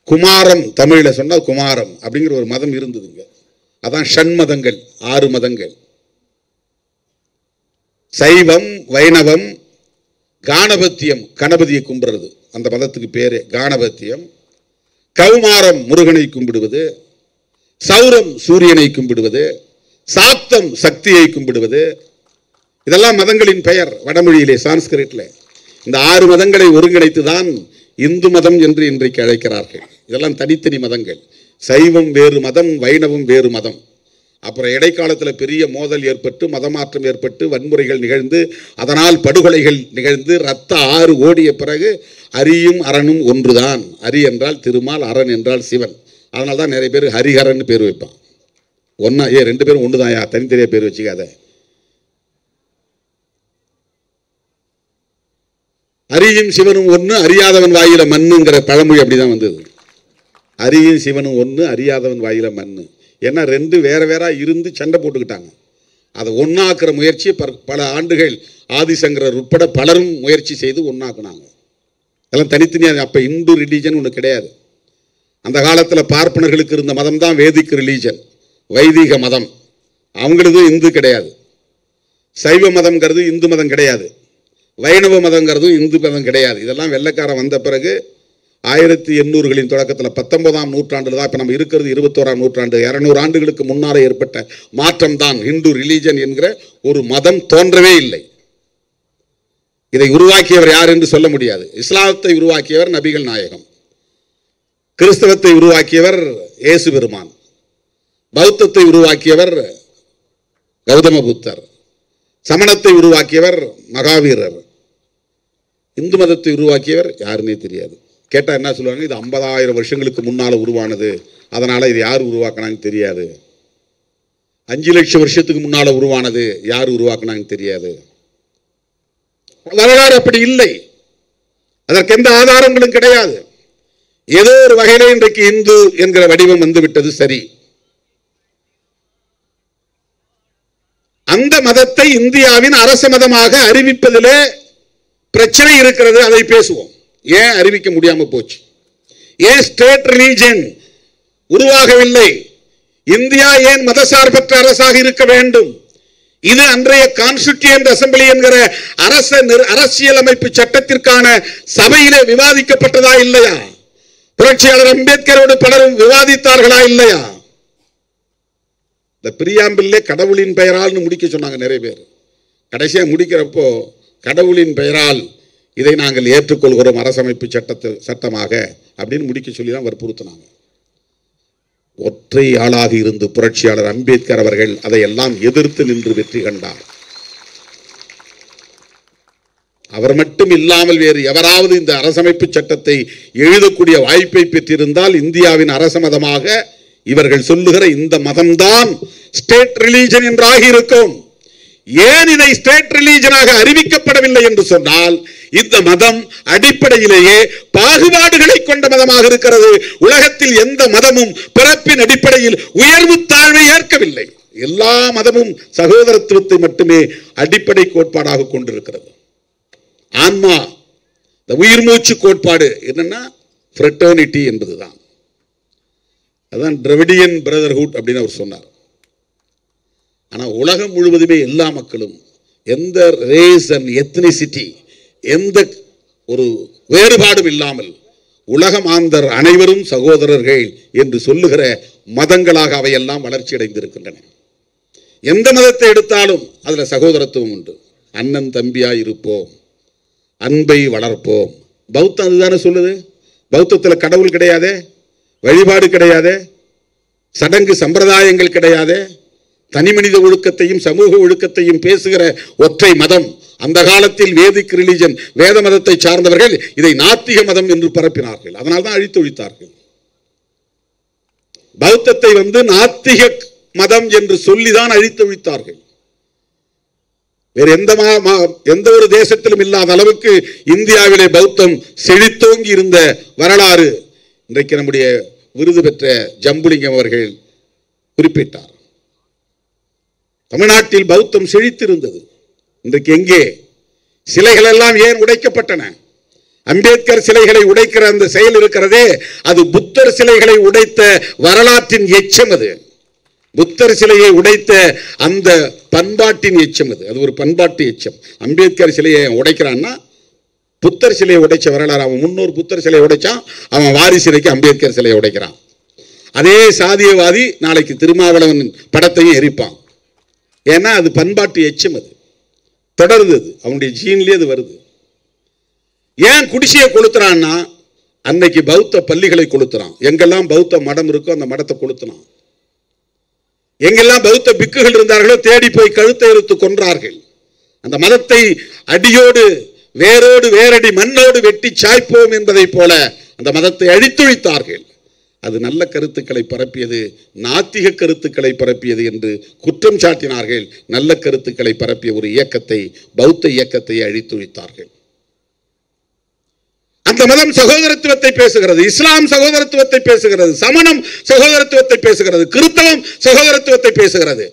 குமாரம், தமிழில சொன்னால் குமாரம் அப்படிங்கிற ஒரு மதம் இருந்ததுங்க. அதான் ஷண்மதங்கள், 6 மதங்கள். சைவம், வைணவம், காணபத்தியம், கணபதியை கும்பிடுறது, அந்த மதத்துக்கு பேரு காணபத்தியம். கௌமாரம் முருகனை கும்பிடுவது, சௌரம் சூரியனை கும்பிடுவது, சாப்தம் சக்தியை கும்பிடுவது, இதெல்லாம் மதங்களின் பெயர் வடமொழியிலே, சான்ஸ்கிரிட்ல. இந்த 6 மதங்களை ஒருங்கிணைத்துதான் இந்து மதம் என்று இன்றைக்கு அழைக்கிறார்கள். இதெல்லாம் தனித்தனி மதங்கள். சைவம் வேறு மதம், வைணவம் வேறு மதம். அப்புறம் இடைக்காலத்தில் பெரிய மோதல் ஏற்பட்டு, மதமாற்றம் ஏற்பட்டு, வன்முறைகள் நிகழ்ந்து, அதனால் படுகொலைகள் நிகழ்ந்து, ரத்த ஆறு ஓடிய பிறகு அரியும் அரணும் ஒன்றுதான். அரி என்றால் திருமால், அரண் என்றால் சிவன். அதனால தான் நிறைய பேர் ஹரிஹரன் பேர் வைப்பான். ஒன்னா 2 பேரும் ஒன்று தான், தனித்தனியாக பேர் வச்சுக்காத. அரியும் சிவனும் ஒன்று, அறியாதவன் வாயில மண்ணுங்கிற பழமொழி அப்படிதான் வந்தது. அரியும் சிவனும் ஒன்று, அறியாதவன் வாயில மண்ணு. ஏன்னா 2 வேற வேற இருந்து சண்டை போட்டுக்கிட்டாங்க. அதை ஒன்னாக்குற முயற்சி பல ஆண்டுகள் ஆதிசங்கரர் உட்பட பலரும் முயற்சி செய்து ஒன்னாக்குனாங்க. அதெல்லாம் தனித்தனியாக. அப்போ இந்து ரிலீஜன் ஒன்று கிடையாது. அந்த காலத்தில் பார்ப்பனர்களுக்கு இருந்த மதம் தான் வேதிக் ரிலீஜன், வைதிக மதம். அவங்களது இந்து கிடையாது. சைவ மதம்ங்கிறது இந்து மதம் கிடையாது. வைணவ மதங்கிறது இந்து மதம் கிடையாது. இதெல்லாம் வெள்ளைக்காரன் வந்த பிறகு 1800களின் தொடக்கத்தில் 19ஆம் நூற்றாண்டில் தான். இப்போ நம்ம இருக்கிறது 21ஆம் நூற்றாண்டு. 200 ஆண்டுகளுக்கு முன்னாலே ஏற்பட்ட மாற்றம் தான் ஹிந்து ரிலீஜன் என்கிற ஒரு மதம் தோன்றவே இல்லை. இதை உருவாக்கியவர் யார் என்று சொல்ல முடியாது. இஸ்லாத்தை உருவாக்கியவர் நபிகள் நாயகம், கிறிஸ்தவத்தை உருவாக்கியவர் இயேசு பெருமான், பௌத்தத்தை உருவாக்கியவர் கௌதம புத்தர், சமணத்தை உருவாக்கியவர் மகாவீரர், இந்து மதத்தை உருவாக்கியவர் யாருன்னே தெரியாது. கேட்டால் என்ன சொல்லுவாங்க? இது 50,000 வருஷங்களுக்கு முன்னால் உருவானது, அதனால் இது யார் உருவாக்கினாங்க தெரியாது. 5 லட்சம் வருஷத்துக்கு முன்னால் உருவானது, யார் உருவாக்கினாங்க தெரியாது. வரலாறு அப்படி இல்லை. அதற்கு எந்த ஆதாரங்களும் கிடையாது. ஏதோ ஒரு வகையிலே இன்றைக்கு இந்து என்கிற வடிவம் வந்துவிட்டது. சரி, அந்த மதத்தை இந்தியாவின் அரச மதமாக அறிவிப்பதிலே பிரச்சனை இருக்கிறது. அதை பேசுவோம். ஏன் அறிவிக்க முடியாம போச்சு? ஏன் ஸ்டேட் ரிலீஜன் உருவாகவில்லை? இந்தியா ஏன் மதசார்பற்ற அரசாக இருக்க வேண்டும்? இது அன்றைய கான்ஸ்டிடியூயன்ட் அசெம்பிளி என்கிற அரசியல் அமைப்பு சட்டத்திற்கான சபையிலே விவாதிக்கப்பட்டதா இல்லையா? புரட்சியாளர் அம்பேத்கரோடு பலரும் விவாதித்தார்களா இல்லையா? இந்த பிரியாம்பிள்லே கடவுளின் பெயரால்னு முடிக்க சொன்னாங்க நிறைய பேர். கடைசியாக முடிக்கிறப்போ கடவுளின் பெயரால் இதை நாங்கள் ஏற்றுக்கொள்கிறோம் அரசமைப்பு சட்டமாக அப்படின்னு முடிக்க சொல்லி தான் வற்புறுத்தினாங்க. ஒற்றை ஆளாக இருந்து புரட்சியாளர் அம்பேத்கர் அவர்கள் அதையெல்லாம் எதிர்த்து நின்று வெற்றி கண்டார். அவர் மட்டும் இல்லாமல் வேறு எவராவது இந்த அரசமைப்பு சட்டத்தை எழுதக்கூடிய வாய்ப்பை பெற்றிருந்தால் இந்தியாவின் அரச மதமாக இவர்கள் சொல்லுகிற இந்த மதம்தான் ஸ்டேட் ரிலீஜன் என்றாக இருக்கும். ஏன் இதை ஸ்டேட் ரிலீஜனாக அறிவிக்கப்படவில்லை என்று சொன்னால் இந்த மதம் அடிப்படையிலேயே பாகுபாடுகளை கொண்ட மதமாக இருக்கிறது. உலகத்தில் எந்த மதமும் பிறப்பின் அடிப்படையில் உயர்வு தாழ்வை ஏற்கவில்லை. எல்லா மதமும் சகோதரத்துவத்தை மட்டுமே அடிப்படை கோட்பாடாக கொண்டிருக்கிறது. ஆன்மா, இந்த உயிர் மூச்சு கோட்பாடு என்னன்னா ஃப்ரெட்டர்னிட்டி என்பதுதான். அதான் திராவிடியன் பிரதர்ஹுட் அப்படின்னு அவர் சொன்னார். ஆனால் உலகம் முழுவதுமே எல்லா மக்களும் எந்த ரேஸ் அண்ட் எத்னிசிட்டி, எந்த ஒரு வேறுபாடும் இல்லாமல் உலக மாந்தர் அனைவரும் சகோதரர்கள் என்று சொல்லுகிற மதங்களாக அவையெல்லாம் வளர்ச்சி அடைந்திருக்கின்றன. எந்த மதத்தை எடுத்தாலும் அதில் சகோதரத்துவம் உண்டு. அண்ணன் தம்பியாய் இருப்போம், அன்பை வளர்ப்போம். பௌத்தம் அதுதானே சொல்லுது. பௌத்தத்தில் கடவுள் கிடையாது, வழிபாடு கிடையாது, சடங்கு சம்பிரதாயங்கள் கிடையாது, தனி மனித ஒழுக்கத்தையும் சமூக ஒழுக்கத்தையும் பேசுகிற ஒற்றை மதம். அந்த காலத்தில் வேதிக் ரிலிஜன், வேத மதத்தை சார்ந்தவர்கள் இதை நாத்திக மதம் என்று பரப்பினார்கள். அதனால் தான் அழித்தொழித்தார்கள். பௌத்தத்தை நாத்திக மதம் என்று சொல்லிதான் அழித்தொழித்தார்கள். வேறு எந்த ஒரு தேசத்திலும் இல்லாத அளவுக்கு இந்தியாவிலே பௌத்தம் செழித்தோங்கி இருந்த வரலாறு இன்றைக்கு நம்முடைய விருது பெற்ற ஜம்புலிங்கம் அவர்கள் குறிப்பிட்டார். தமிழ்நாட்டில் பௌத்தம் செழித்திருந்தது. இன்றைக்கு எங்கே? சிலைகள் எல்லாம் ஏன் உடைக்கப்பட்டன? அம்பேத்கர் சிலைகளை உடைக்கிற அந்த செயல் இருக்கிறதே, அது புத்தர் சிலைகளை உடைத்த வரலாற்றின் எச்சம். அது புத்தர் சிலையை உடைத்த அந்த பண்பாட்டின் எச்சம். அது ஒரு பண்பாட்டு எச்சம். அம்பேத்கர் சிலையை உடைக்கிறான்னா புத்தர் சிலையை உடைச்ச வரலாறு. அவன் முன்னோர் புத்தர் சிலையை உடைச்சான், அவன் வாரிசிலைக்கு அம்பேத்கர் சிலையை உடைக்கிறான். அதே சாதியவாதி நாளைக்கு திருமாவளவன் படத்தையும் எரிப்பான். ஏன்னா அது பண்பாட்டு எச்சம். அது தொடருது, அது அவனுடைய ஜீன்லேயே அது வருது. ஏன் குடிசையை கொளுத்துறான்னா அன்னைக்கு பௌத்த பள்ளிகளை கொளுத்துறான். எங்கெல்லாம் பௌத்த மடம் இருக்கோ அந்த மடத்தை கொளுத்துனான். எங்கெல்லாம் பௌத்த பிக்குகள் இருந்தார்களோ தேடி போய் கழுத்தை எடுத்து கொன்றார்கள். அந்த மதத்தை அடியோடு வேரோடு வேரடி மண்ணோடு வெட்டி சாய்ப்போம் என்பதை போல அந்த மதத்தை அழித்தொழித்தார்கள். அது நல்ல கருத்துக்களை பரப்பியது, நாத்திக கருத்துக்களை பரப்பியது என்று குற்றம் சாட்டினார்கள். நல்ல கருத்துக்களை பரப்பிய ஒரு இயக்கத்தை, பௌத்த இயக்கத்தை அழித்தொழித்தார்கள். அந்த மதம் சகோதரத்துவத்தை பேசுகிறது, இஸ்லாம் சகோதரத்துவத்தை பேசுகிறது, சமணம் சகோதரத்துவத்தை பேசுகிறது, கிறிஸ்தவம் சகோதரத்துவத்தை பேசுகிறது.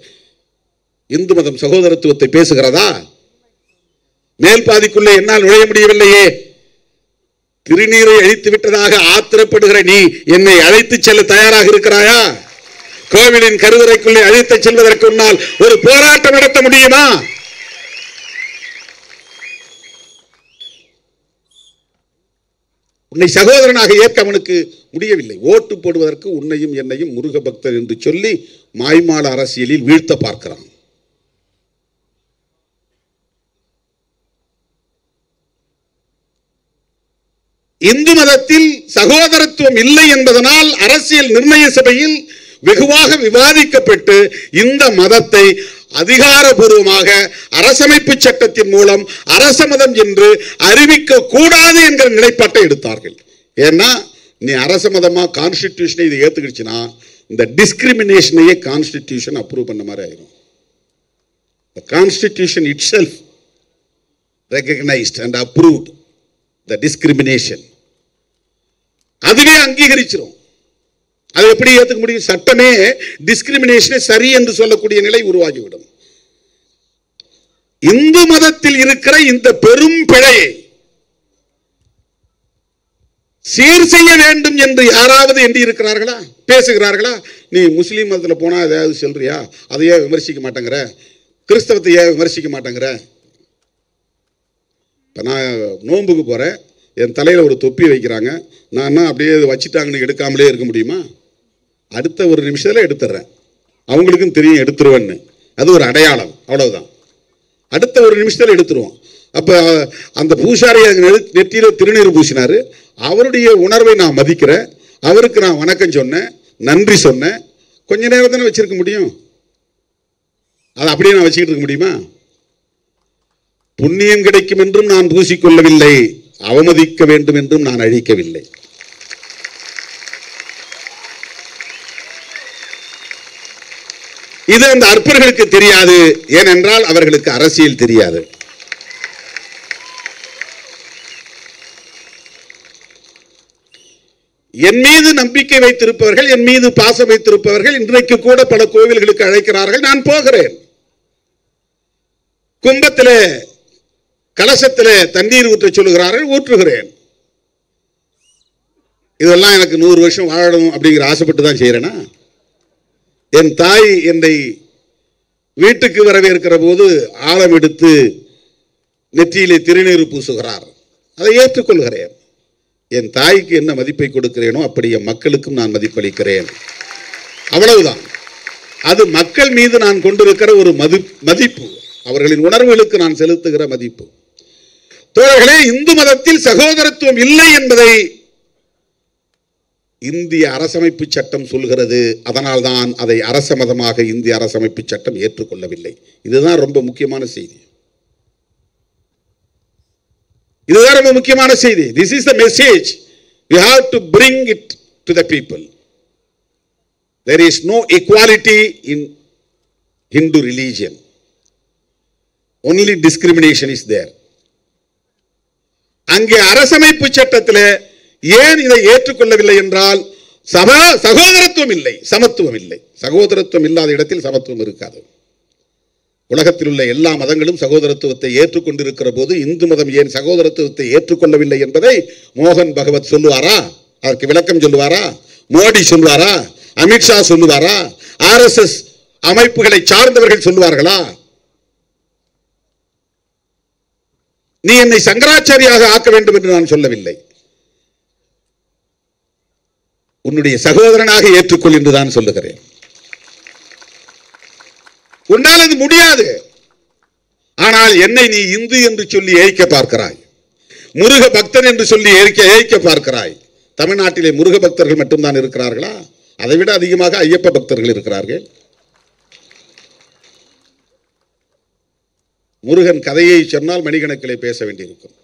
இந்து மதம் சகோதரத்துவத்தை பேசுகிறதா? மேல் பாதிக்குள்ளே என்னால் நுழைய முடியவில்லையே. திருநீரை அழித்து விட்டதாக ஆத்திரப்படுகிற நீ என்னை அழைத்து செல்ல தயாராக இருக்கிறாயா? கோவிலின் கருவறைக்குள்ளே அழைத்து செல்வதற்கு முன்னால் ஒரு போராட்டம் நடத்த முடியுமா? உன்னை சகோதரனாக ஏற்க அவனுக்கு முடியவில்லை. ஓட்டு போடுவதற்கு உன்னையும் என்னையும் முருக பக்தர் என்று சொல்லி மாய்மால அரசியலில் வீழ்த்த பார்க்கிறான். இந்து மதத்தில் சகோதரத்துவம் இல்லை என்பதனால் அரசியல் நிர்ணய சபையில் வெகுவாக விவாதிக்கப்பட்டு இந்த மதத்தை அதிகாரபூர்வமாக அரசமைப்பு சட்டத்தின் மூலம் அரச மதம் என்று அறிவிக்க கூடாது என்கிற நிலைப்பாட்டை எடுத்தார்கள். ஏன்னா நீ அரச மதமா கான்ஸ்டிடியூஷனை இதை ஏத்துக்கிடுச்சுன்னா இந்த டிஸ்கிரிமினேஷனையே கான்ஸ்டிடியூஷன் அப்ரூவ் பண்ண மாதிரி ஆயிரும். The Constitution itself recognized and approved the discrimination. அதுவே அங்கீகரிச்சிரும். அதை எப்படி ஏற்றுக்க முடியும்? சட்டமே டிஸ்கிரிமினேஷனை சரி என்று சொல்லக்கூடிய நிலை உருவாகிவிடும். இந்து மதத்தில் இருக்கிற இந்த பெரும் பிழையை சீர் செய்ய வேண்டும் என்று யாராவது எண்ணி இருக்கிறார்களா? பேசுகிறார்களா? நீ முஸ்லீம் மதத்தில் போனா ஏதாவது சொல்றியா? அதையே விமர்சிக்க மாட்டேங்கிற, கிறிஸ்தவத்தை ஏன் விமர்சிக்க மாட்டேங்கிற? இப்போ நான் நோன்புக்கு போகிறேன், என் தலையில் ஒரு தொப்பி வைக்கிறாங்க, நான் அப்படியே வச்சுட்டாங்கன்னு எடுக்காமலே இருக்க முடியுமா? அடுத்த ஒரு நிமிஷத்தில் எடுத்துடுறேன். அவங்களுக்கும் தெரியும் எடுத்துருவேன்னு. அது ஒரு அடையாளம், அவ்வளவுதான். அடுத்த ஒரு நிமிஷத்தில் எடுத்துருவோம். அப்போ அந்த பூசாரி நெற்றியில் திருநீர் பூசினார். அவருடைய உணர்வை நான் மதிக்கிறேன், அவருக்கு நான் வணக்கம் சொன்னேன், நன்றி சொன்னேன். கொஞ்ச நேரம் தானே வச்சிருக்க முடியும், அதை அப்படியே நான் வச்சுக்கிட்டு இருக்க முடியுமா? புண்ணியம் கிடைக்கும் என்றும் நான் பூசிக்கொள்ளவில்லை, அவமதிக்க வேண்டும் என்றும் நான் அழிக்கவில்லை. இது அந்த அற்பர்களுக்கு தெரியாது, ஏனென்றால் அவர்களுக்கு அரசியல் தெரியாது. என் மீது நம்பிக்கை வைத்திருப்பவர்கள், என் மீது பாசம் வைத்திருப்பவர்கள் இன்றைக்கு கூட பல கோவில்களுக்கு அழைக்கிறார்கள், நான் போகிறேன். கும்பத்தில் கலசத்தில் தண்ணீர் ஊற்ற சொல்லுகிறார்கள், ஊற்றுகிறேன். இதெல்லாம் எனக்கு 100 வருஷம் வாழணும் அப்படிங்கிற ஆசைப்பட்டு தான் செய்கிறேனா? என் தாய் என்னை வீட்டுக்கு வரவேற்கிற போது ஆழம் எடுத்து நெற்றியிலே திருநீர் பூசுகிறார், அதை ஏற்றுக்கொள்கிறேன். என் தாய்க்கு என்ன மதிப்பை கொடுக்கிறேனோ அப்படி என் மக்களுக்கும் நான் மதிப்பளிக்கிறேன், அவ்வளவுதான். அது மக்கள் மீது நான் கொண்டிருக்கிற ஒரு மதிப்பு, அவர்களின் உணர்வுகளுக்கு நான் செலுத்துகிற மதிப்பு. தோழர்களே, இந்து மதத்தில் சகோதரத்துவம் இல்லை என்பதை இந்திய அரசமைப்பு சட்டம் சொல்கிறது. அதனால்தான் அதை அரச மதமாக இந்திய அரசமைப்பு சட்டம் ஏற்றுக்கொள்ளவில்லை. இதுதான் ரொம்ப முக்கியமான செய்தி. இதுதான் ரொம்ப முக்கியமான செய்தி. This is the message we have to bring it to the people. There is no equality in Hindu religion. Only discrimination is there. அங்கே அரசமைப்பு சட்டத்தில் ஏன் இதை ஏற்றுக்கொள்ளவில்லை என்றால் சகோதரத்துவம் இல்லை, சமத்துவம் இல்லை. சகோதரத்துவம் இல்லாத இடத்தில் சமத்துவம் இருக்காது. உலகத்தில் உள்ள எல்லா மதங்களும் சகோதரத்துவத்தை ஏற்றுக்கொண்டிருக்கிற போது இந்து மதம் ஏன் சகோதரத்துவத்தை ஏற்றுக்கொள்ளவில்லை என்பதை மோகன் பகவத் சொல்லுவாரா? அதற்கு விளக்கம் சொல்லுவாரா? மோடி சொல்லுவாரா? அமித்ஷா சொல்லுவாரா? RSS அமைப்புகளை சார்ந்தவர்கள் சொல்லுவார்களா? நீ என்னை சங்கராச்சாரியாக ஆக்க வேண்டும் என்று நான் சொல்லவில்லை, உன்னுடைய சகோதரனாக ஏற்றுக்கொள் என்று தான் சொல்லுகிறேன். உன்னால் அது முடியாது. ஆனால் என்னை நீ இந்து என்று சொல்லி ஏய்க்க பார்க்கிறாய், முருக பக்தன் என்று சொல்லி ஏய்க்க பார்க்கிறாய். தமிழ்நாட்டிலே முருக பக்தர்கள் மட்டும்தான் இருக்கிறார்களா? அதை விட அதிகமாக ஐயப்ப பக்தர்கள் இருக்கிறார்கள். முருகன் கதையை சொன்னால் மணிக்கணக்கிலே பேச வேண்டியிருக்கும்.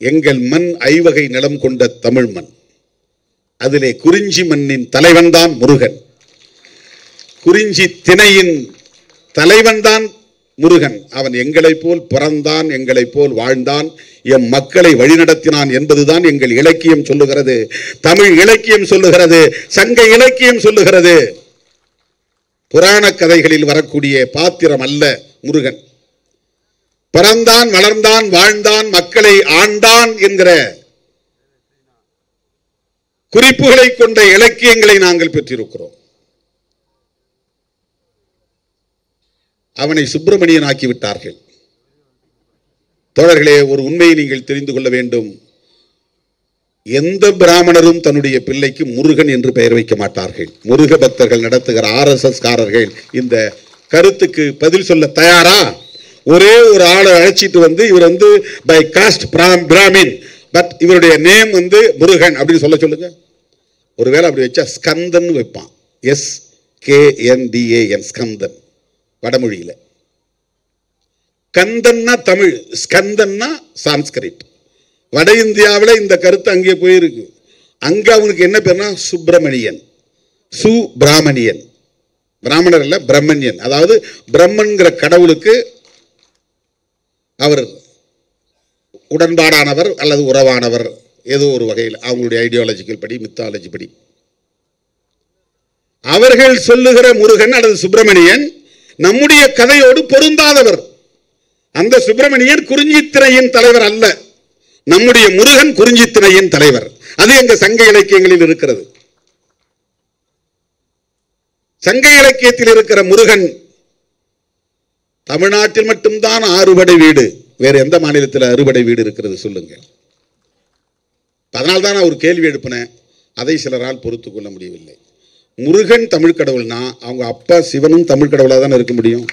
எங்கள் மண் ஐவகை நிலம் கொண்ட தமிழ் மண், அதிலே குறிஞ்சி மண்ணின் தலைவன் தான் முருகன். குறிஞ்சி திணையின் தலைவன் தான் முருகன். அவன் எங்களை போல் பிறந்தான், எங்களை போல் வாழ்ந்தான், எம் மக்களை வழிநடத்தினான் என்பதுதான் எங்கள் இலக்கியம் சொல்லுகிறது, தமிழ் இலக்கியம் சொல்லுகிறது, சங்க இலக்கியம் சொல்லுகிறது. புராண கதைகளில் வரக்கூடிய பாத்திரம் அல்ல முருகன். பிறந்தான், வளர்ந்தான், வாழ்ந்தான், மக்களை ஆண்டான் என்கிற குறிப்புகளை கொண்ட இலக்கியங்களை நாங்கள் பெற்றிருக்கிறோம். அவனை சுப்பிரமணியன் ஆக்கிவிட்டார்கள். தோழர்களே, ஒரு உண்மையை நீங்கள் தெரிந்து கொள்ள வேண்டும். எந்த பிராமணரும் தன்னுடைய பிள்ளைக்கு முருகன் என்று பெயர் வைக்க மாட்டார்கள். முருக பக்தர்கள் நடத்துகிற RSS காரர்கள் இந்த கருத்துக்கு பதில் சொல்ல தயாரா? ஒரே ஒரு ஆளை அழைச்சிட்டு வந்து இவர் வந்து பை காஸ்ட் பிராமின், பட் இவருடைய நேம் வந்து முருகன் அப்படின்னு சொல்லுங்க. ஒருவேளை அப்படி வச்சா ஸ்கந்தன் வைப்பான், SKNDAN, ஸ்கந்தன் வடமொழியில். கந்தன்னா தமிழ், ஸ்கந்தன்னா சான்ஸ்கிரிட். வட இந்தியாவில் இந்த கருத்து அங்கே போயிருக்கு. அங்கே அவனுக்கு என்ன பேர்னா சுப்பிரமணியன், சுப்பிராமணியன். பிராமணர் அல்ல, பிரம்மண்யன். அதாவது பிரம்மன்கிற கடவுளுக்கு அவர் உடன்பாடானவர் அல்லது உறவானவர், ஏதோ ஒரு வகையில் அவங்களுடைய ஐடியாலஜிக்கல் படி, மித்தாலஜி படி. அவர்கள் சொல்லுகிற முருகன் அல்லது சுப்பிரமணியன் நம்முடைய கதையோடு பொருந்தாதவர். அந்த சுப்பிரமணியன் குறிஞ்சித்திணையின் தலைவர் அல்ல, நம்முடைய முருகன் குறிஞ்சித்திணையின் தலைவர். அது எங்க சங்க இலக்கியங்களில் இருக்கிறது. சங்க இலக்கியத்தில் இருக்கிற முருகன் தமிழ்நாட்டில் மட்டும்தான் 6 படை வீடு. வேற எந்த மாநிலத்தில் 6 படை வீடு இருக்கிறது சொல்லுங்க. அதனால்தான் நான் ஒரு கேள்வி எழுப்பினேன், அதை சிலரால் பொறுத்து கொள்ள முடியவில்லை. முருகன் தமிழ் கடவுள்னா அவங்க அப்பா சிவனும் தமிழ் கடவுளாக தானே இருக்க முடியும்.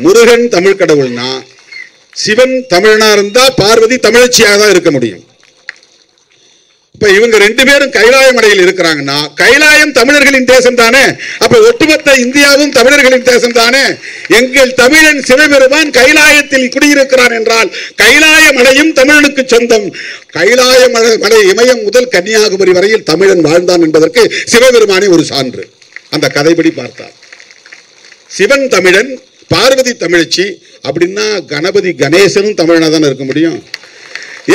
முருகன் தமிழ் கடவுள்னா சிவன் தமிழனா இருந்தா பார்வதி தமிழச்சியாக தான் இருக்க முடியும். இப்ப இவங்க ரெண்டு பேரும் கைலாய மலையில் இருக்கிறாங்கன்னா கைலாயம் தமிழர்களின் தேசம் தானே. அப்ப ஒட்டுமொத்த இந்தியாவும் தமிழர்களின் தேசம் தானே. எங்கள் தமிழன் சிவபெருமான் கைலாயத்தில் குடியிருக்கிறான் என்றால் கைலாய மலையும் தமிழனுக்கு சொந்தம். கைலாய மலை இமயம் முதல் கன்னியாகுமரி வரையில் தமிழன் வாழ்ந்தான் என்பதற்கு சிவபெருமானே ஒரு சான்று. அந்த கதைப்படி பார்த்தார். சிவன் தமிழன், பார்வதி தமிழச்சி அப்படின்னா கணபதி கணேசனும் தமிழனா தானே இருக்க முடியும்.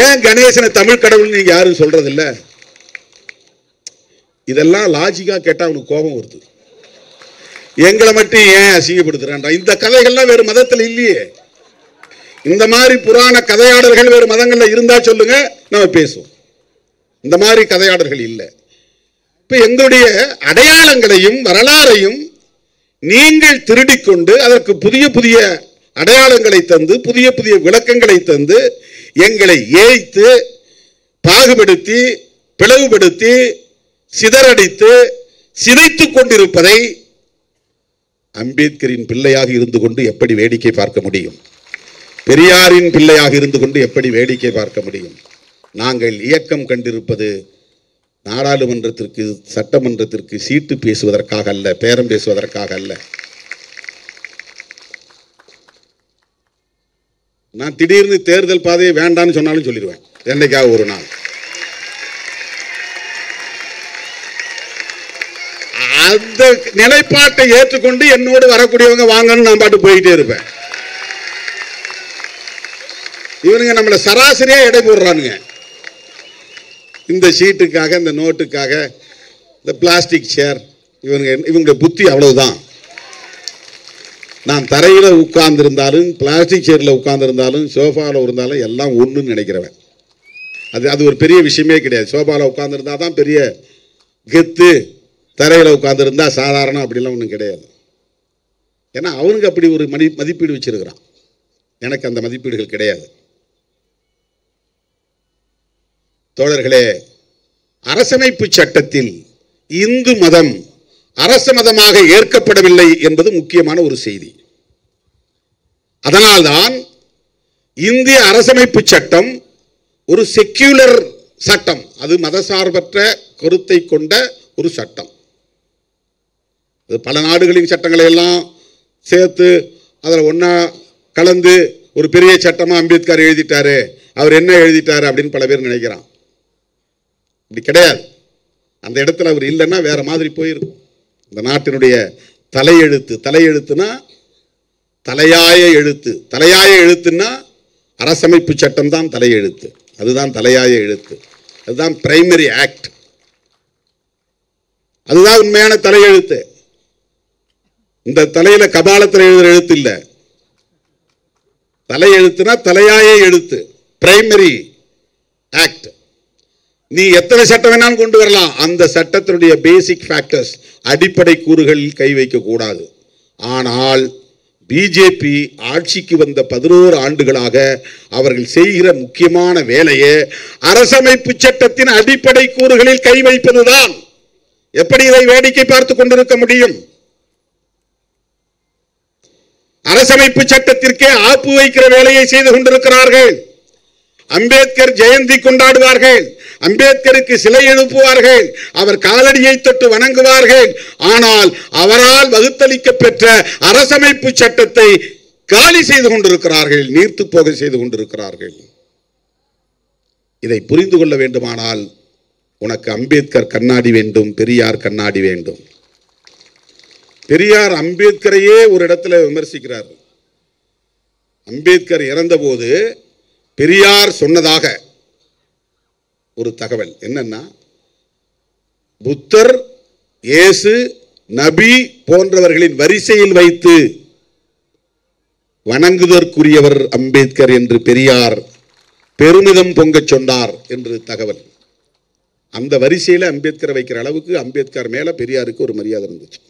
ஏன் கணேசனை தமிழ் கடவுள் நீங்க யாரும் சொல்றது இல்ல? இதெல்லாம் லாஜிக்கா கேட்டா அவனுக்கு கோபம் வருது. எங்களை மட்டும் ஏன் அசிங்கப்படுத்துறான்? இந்த கதைகள்லாம் வேறு மதத்தில் இல்லையே. இந்த மாதிரி புராண கதையாடல்கள் வேறு மதங்கள்ல இருந்தா சொல்லுங்க, நம்ம பேசுவோம். இந்த மாதிரி கதையாடல்கள் இல்லை. இப்ப எங்களுடைய அடையாளங்களையும் வரலாறையும் நீங்கள் திருடிக்கொண்டு அதற்கு புதிய புதிய அடையாளங்களை தந்து புதிய புதிய விளக்கங்களை தந்து எங்களை ஏய்த்து பாகுபடுத்தி பிளவுபடுத்தி சிதறடித்து சிதைத்துக் கொண்டிருப்பதை அம்பேத்கரின் பிள்ளையாக இருந்து கொண்டு எப்படி வேடிக்கை பார்க்க முடியும்? பெரியாரின் பிள்ளையாக இருந்து கொண்டு எப்படி வேடிக்கை பார்க்க முடியும்? நாங்கள் இயக்கம் கண்டிருப்பது நாடாளுமன்றத்திற்கு சட்டமன்றத்திற்கு சீட்டு பேசுவதற்காக அல்ல, பேரம் பேசுவதற்காக அல்ல. நான் திடீர்னு தேர்தல் பாதையை வேண்டான்னு சொன்னாலும் சொல்லிடுவேன் என்னைக்காக ஒரு நாள். அந்த நிலைப்பாட்டை ஏற்றுக்கொண்டு என்னோடு வரக்கூடியவங்க வாங்கன்னு நான் பாட்டு போயிட்டே இருப்பேன். இவனுங்க நம்மளை சராசரியா எடை போடுறானுங்க. இந்த சீட்டுக்காக, இந்த நோட்டுக்காக, இந்த பிளாஸ்டிக் சேர், இவங்க புத்தி அவ்வளவுதான். நான் தரையில உட்கார்ந்து இருந்தாலும் பிளாஸ்டிக் சேர்ல உட்கார்ந்து இருந்தாலும் சோஃபாவில் இருந்தாலும் எல்லாம் ஒண்ணுன்னு நினைக்கிறவன். அது ஒரு பெரிய விஷயமே கிடையாது. சோஃபாவில் உட்கார்ந்து இருந்தா தான் பெரிய கெத்து, தரையில உட்கார்ந்து இருந்தா சாதாரணம் அப்படிலாம் ஒன்றும் கிடையாது. ஏன்னா அவனுக்கு அப்படி ஒரு மதிப்பீடு வச்சிருக்கிறான். எனக்கு அந்த மதிப்பீடுகள் கிடையாது. தோழர்களே, அரசமைப்பு சட்டத்தில் இந்து மதம் அரச மதமாக ஏற்கப்படவில்லை என்பது முக்கியமான ஒரு செய்தி. அதனால்தான் இந்திய அரசமைப்பு சட்டம் ஒரு செக்யூலர் சட்டம். அது மதசார்பற்ற கருத்தை கொண்ட ஒரு சட்டம். பல நாடுகளின் சட்டங்களை எல்லாம் சேர்த்து அதில் ஒன்னா கலந்து ஒரு பெரிய சட்டமா அம்பேத்கர் எழுதிட்டாரு, அவர் என்ன எழுதிட்டாரு அப்படின்னு பல பேர் நினைக்கிறான். இப்படி கிடையாது. அந்த இடத்துல அவர் இல்லைன்னா வேற மாதிரி போயிருக்கும். இந்த நாட்டினுடைய தலையெழுத்து, தலையெழுத்துனா தலையாய எழுத்து, தலையாய எழுத்துன்னா அரசமைப்பு சட்டம் தான் தலையெழுத்து. அதுதான் தலையாய எழுத்து, அதுதான் பிரைமரி ஆக்ட், அதுதான் உண்மையான தலையெழுத்து. இந்த தலையில கபாலத்தில் எழுதுற எழுத்து இல்ல. தலையெழுத்துனா தலையாய எழுத்து, பிரைமரி ஆக்ட். நீ எத்தனை சட்டம் வேணாலும் கொண்டு வரலாம், அந்த சட்டத்தினுடைய பேசிக் ஃபேக்டர்ஸ், அடிப்படை கூறுகளில் கை வைக்க கூடாது. ஆனால் பிஜேபி ஆட்சிக்கு வந்த 11 ஆண்டுகளாக அவர்கள் செய்கிற முக்கியமான வேலையே அரசமைப்பு சட்டத்தின் அடிப்படை கூறுகளில் கை வைப்பதுதான். எப்படி இதை வேடிக்கை பார்த்துக் கொண்டிருக்க முடியும்? அரசமைப்பு சட்டத்திற்கே ஆப்பு வைக்கிற வேலையை செய்து கொண்டிருக்கிறார்கள். அம்பேத்கர் ஜெயந்தி கொண்டாடுவார்கள், அம்பேத்கருக்கு சிலை எழுப்புவார்கள், அவர் காலடியை தொட்டு வணங்குவார்கள். ஆனால் அவரால் வகுத்தளிக்க பெற்ற அரசமைப்பு சட்டத்தை காலி செய்து கொண்டிருக்கிறார்கள், நீர்த்து போக செய்து கொண்டிருக்கிறார்கள். இதை புரிந்து கொள்ள வேண்டுமானால் உனக்கு அம்பேத்கர் கண்ணாடி வேண்டும், பெரியார் கண்ணாடி வேண்டும். பெரியார் அம்பேத்கரையே ஒரு இடத்துல விமர்சிக்கிறார். அம்பேத்கர் இறந்தபோது பெரியார் சொன்னதாக ஒரு தகவல் என்னன்னா, புத்தர், இயேசு, நபி போன்றவர்களின் வரிசையில் வைத்து வணங்குதற்குரியவர் அம்பேத்கர் என்று பெரியார் பெருமிதம் பொங்கச் சொன்னார் என்று தகவல். அந்த வரிசையில் அம்பேத்கரை வைக்கிற அளவுக்கு அம்பேத்கர் மேல பெரியாருக்கு ஒரு மரியாதை இருந்துச்சு.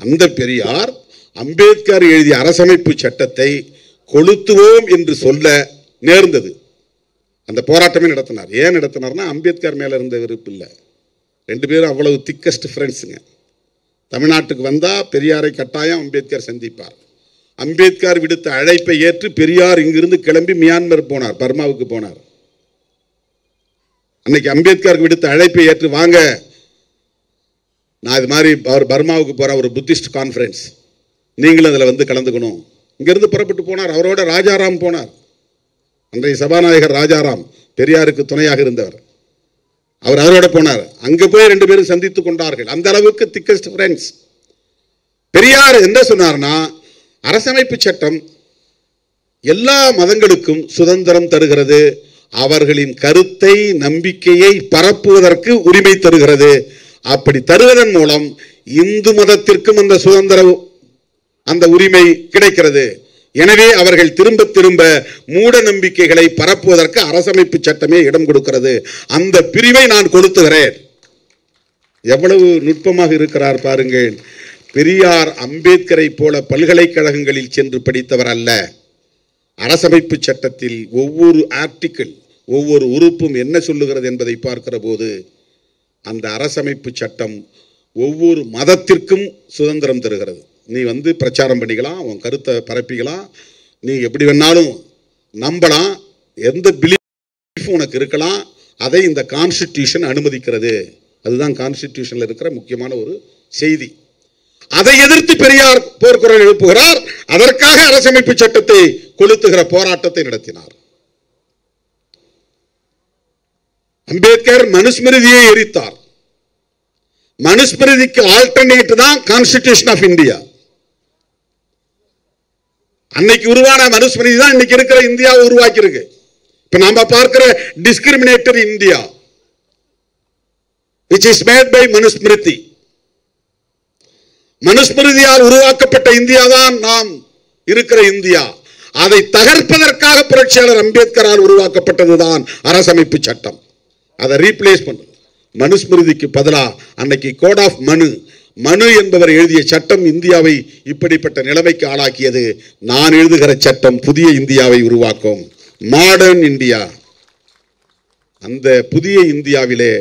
அந்த பெரியார் அம்பேத்கர் எழுதிய அரசமைப்பு சட்டத்தை கொளுத்துவோம் என்று சொல்ல நேர்ந்தது. அந்த போராட்டமே நடத்தினார். ஏன் நடத்தினார்னா அம்பேத்கர் மேல இருந்த வெறுப்பு இல்லை, ரெண்டு பேரும் அவ்வளவு திக்கஸ்ட் ஃப்ரெண்ட்ஸுங்க. தமிழ்நாட்டுக்கு வந்தால் பெரியாரை கட்டாயம் அம்பேத்கர் சந்திப்பார். அம்பேத்கர் விடுத்த அழைப்பை ஏற்று பெரியார் இங்கிருந்து கிளம்பி மியான்மர் போனார், பர்மாவுக்கு போனார். அன்னைக்கு அம்பேத்கர் விடுத்த அழைப்பை ஏற்று வாங்க, நான் இது மாதிரி பர்மாவுக்கு போகிறேன், ஒரு புத்திஸ்ட் கான்ஃபரன்ஸ், நீங்களும் அதில் வந்து கலந்துக்கணும். இங்கிருந்து புறப்பட்டு போனார். அவரோட ராஜாராம் போனார். அன்றைய சபாநாயகர் ராஜாராம் பெரியாருக்கு துணையாக இருந்தவர். அவர் அவரோட போனார். அங்கே போய் ரெண்டு பேரும் சந்தித்து கொண்டார்கள். அந்த அளவுக்கு திக்கஸ்ட் ஃப்ரெண்ட்ஸ். பெரியார் என்ன சொன்னார்னா, அரசமைப்பு சட்டம் எல்லா மதங்களுக்கும் சுதந்திரம் தருகிறது, அவர்களின் கருத்தை நம்பிக்கையை பரப்புவதற்கு உரிமை தருகிறது. அப்படி தருவதன் மூலம் இந்து மதத்திற்கும் அந்த சுதந்திரம் அந்த உரிமை கிடைக்கிறது. எனவே அவர்கள் திரும்ப திரும்ப மூட நம்பிக்கைகளை பரப்புவதற்கு அரசமைப்பு சட்டமே இடம் கொடுக்கிறது. அந்த பிரிவை நான் கொடுத்துகிறேன். எவ்வளவு நுட்பமாக இருக்கிறார் பாருங்கள். பெரியார் அம்பேத்கரை போல பல்கலைக்கழகங்களில் சென்று படித்தவர் அல்ல. அரசமைப்பு சட்டத்தில் ஒவ்வொரு ஆர்டிக்கிள், ஒவ்வொரு உறுப்பும் என்ன சொல்லுகிறது என்பதை பார்க்கிற போது அந்த அரசமைப்பு சட்டம் ஒவ்வொரு மதத்திற்கும் சுதந்திரம் தருகிறது. நீ வந்து பிரச்சாரம் பண்ணிக்கலாம், உன் கருத்தை பரப்பிக்கலாம், நீ எப்படி வேணாலும் நம்பலாம், எந்த பிலீஃப் உனக்கு இருக்கலாம், அதை இந்த கான்ஸ்டிடியூஷன் அனுமதிக்கிறது. அதுதான் கான்ஸ்டிடியூஷனில் இருக்கிற முக்கியமான ஒரு செய்தி. அதை எதிர்த்து பெரியார் போர்க்குரல் எழுப்புகிறார். அதற்காக அரசமைப்பு சட்டத்தை கொளுத்துகிற போராட்டத்தை நடத்தினார். அம்பேத்கர் மனுஸ்மிருதியை எரித்தார். மனுஸ்மிருதிக்கு ஆல்டர்னேட் தான் கான்ஸ்டிடியூஷன் ஆஃப் இந்தியா. அன்னைக்கு உருவான மனுஸ்மிருதி தான் இன்னைக்கு இருக்கிற இந்தியாவை உருவாக்கி இருக்கு. இப்ப நாம பார்க்கிற discriminatory India which is made by Manusmriti. மனுஸ்மிருதியால் உருவாக்கப்பட்ட இந்தியா தான் நாம் இருக்கிற இந்தியா. அதை தகர்ப்பதற்காக புரட்சியாளர் அம்பேத்கரால் உருவாக்கப்பட்டதுதான் அரசமைப்பு சட்டம். அதை ரீப்ளேஸ் பண்ணது. மனுஸ்மிருதிக்கு பதிலாக அன்னைக்கு கோட் ஆஃப் மனு என்பவர் எழுதிய சட்டம் இந்தியாவை இப்படிப்பட்ட நிலைமைக்கு ஆளாக்கியது. நான் எழுதுகிற சட்டம் புதிய இந்தியாவை உருவாக்கும், மாடர்ன் இந்தியா. அந்த புதிய இந்தியாவிலே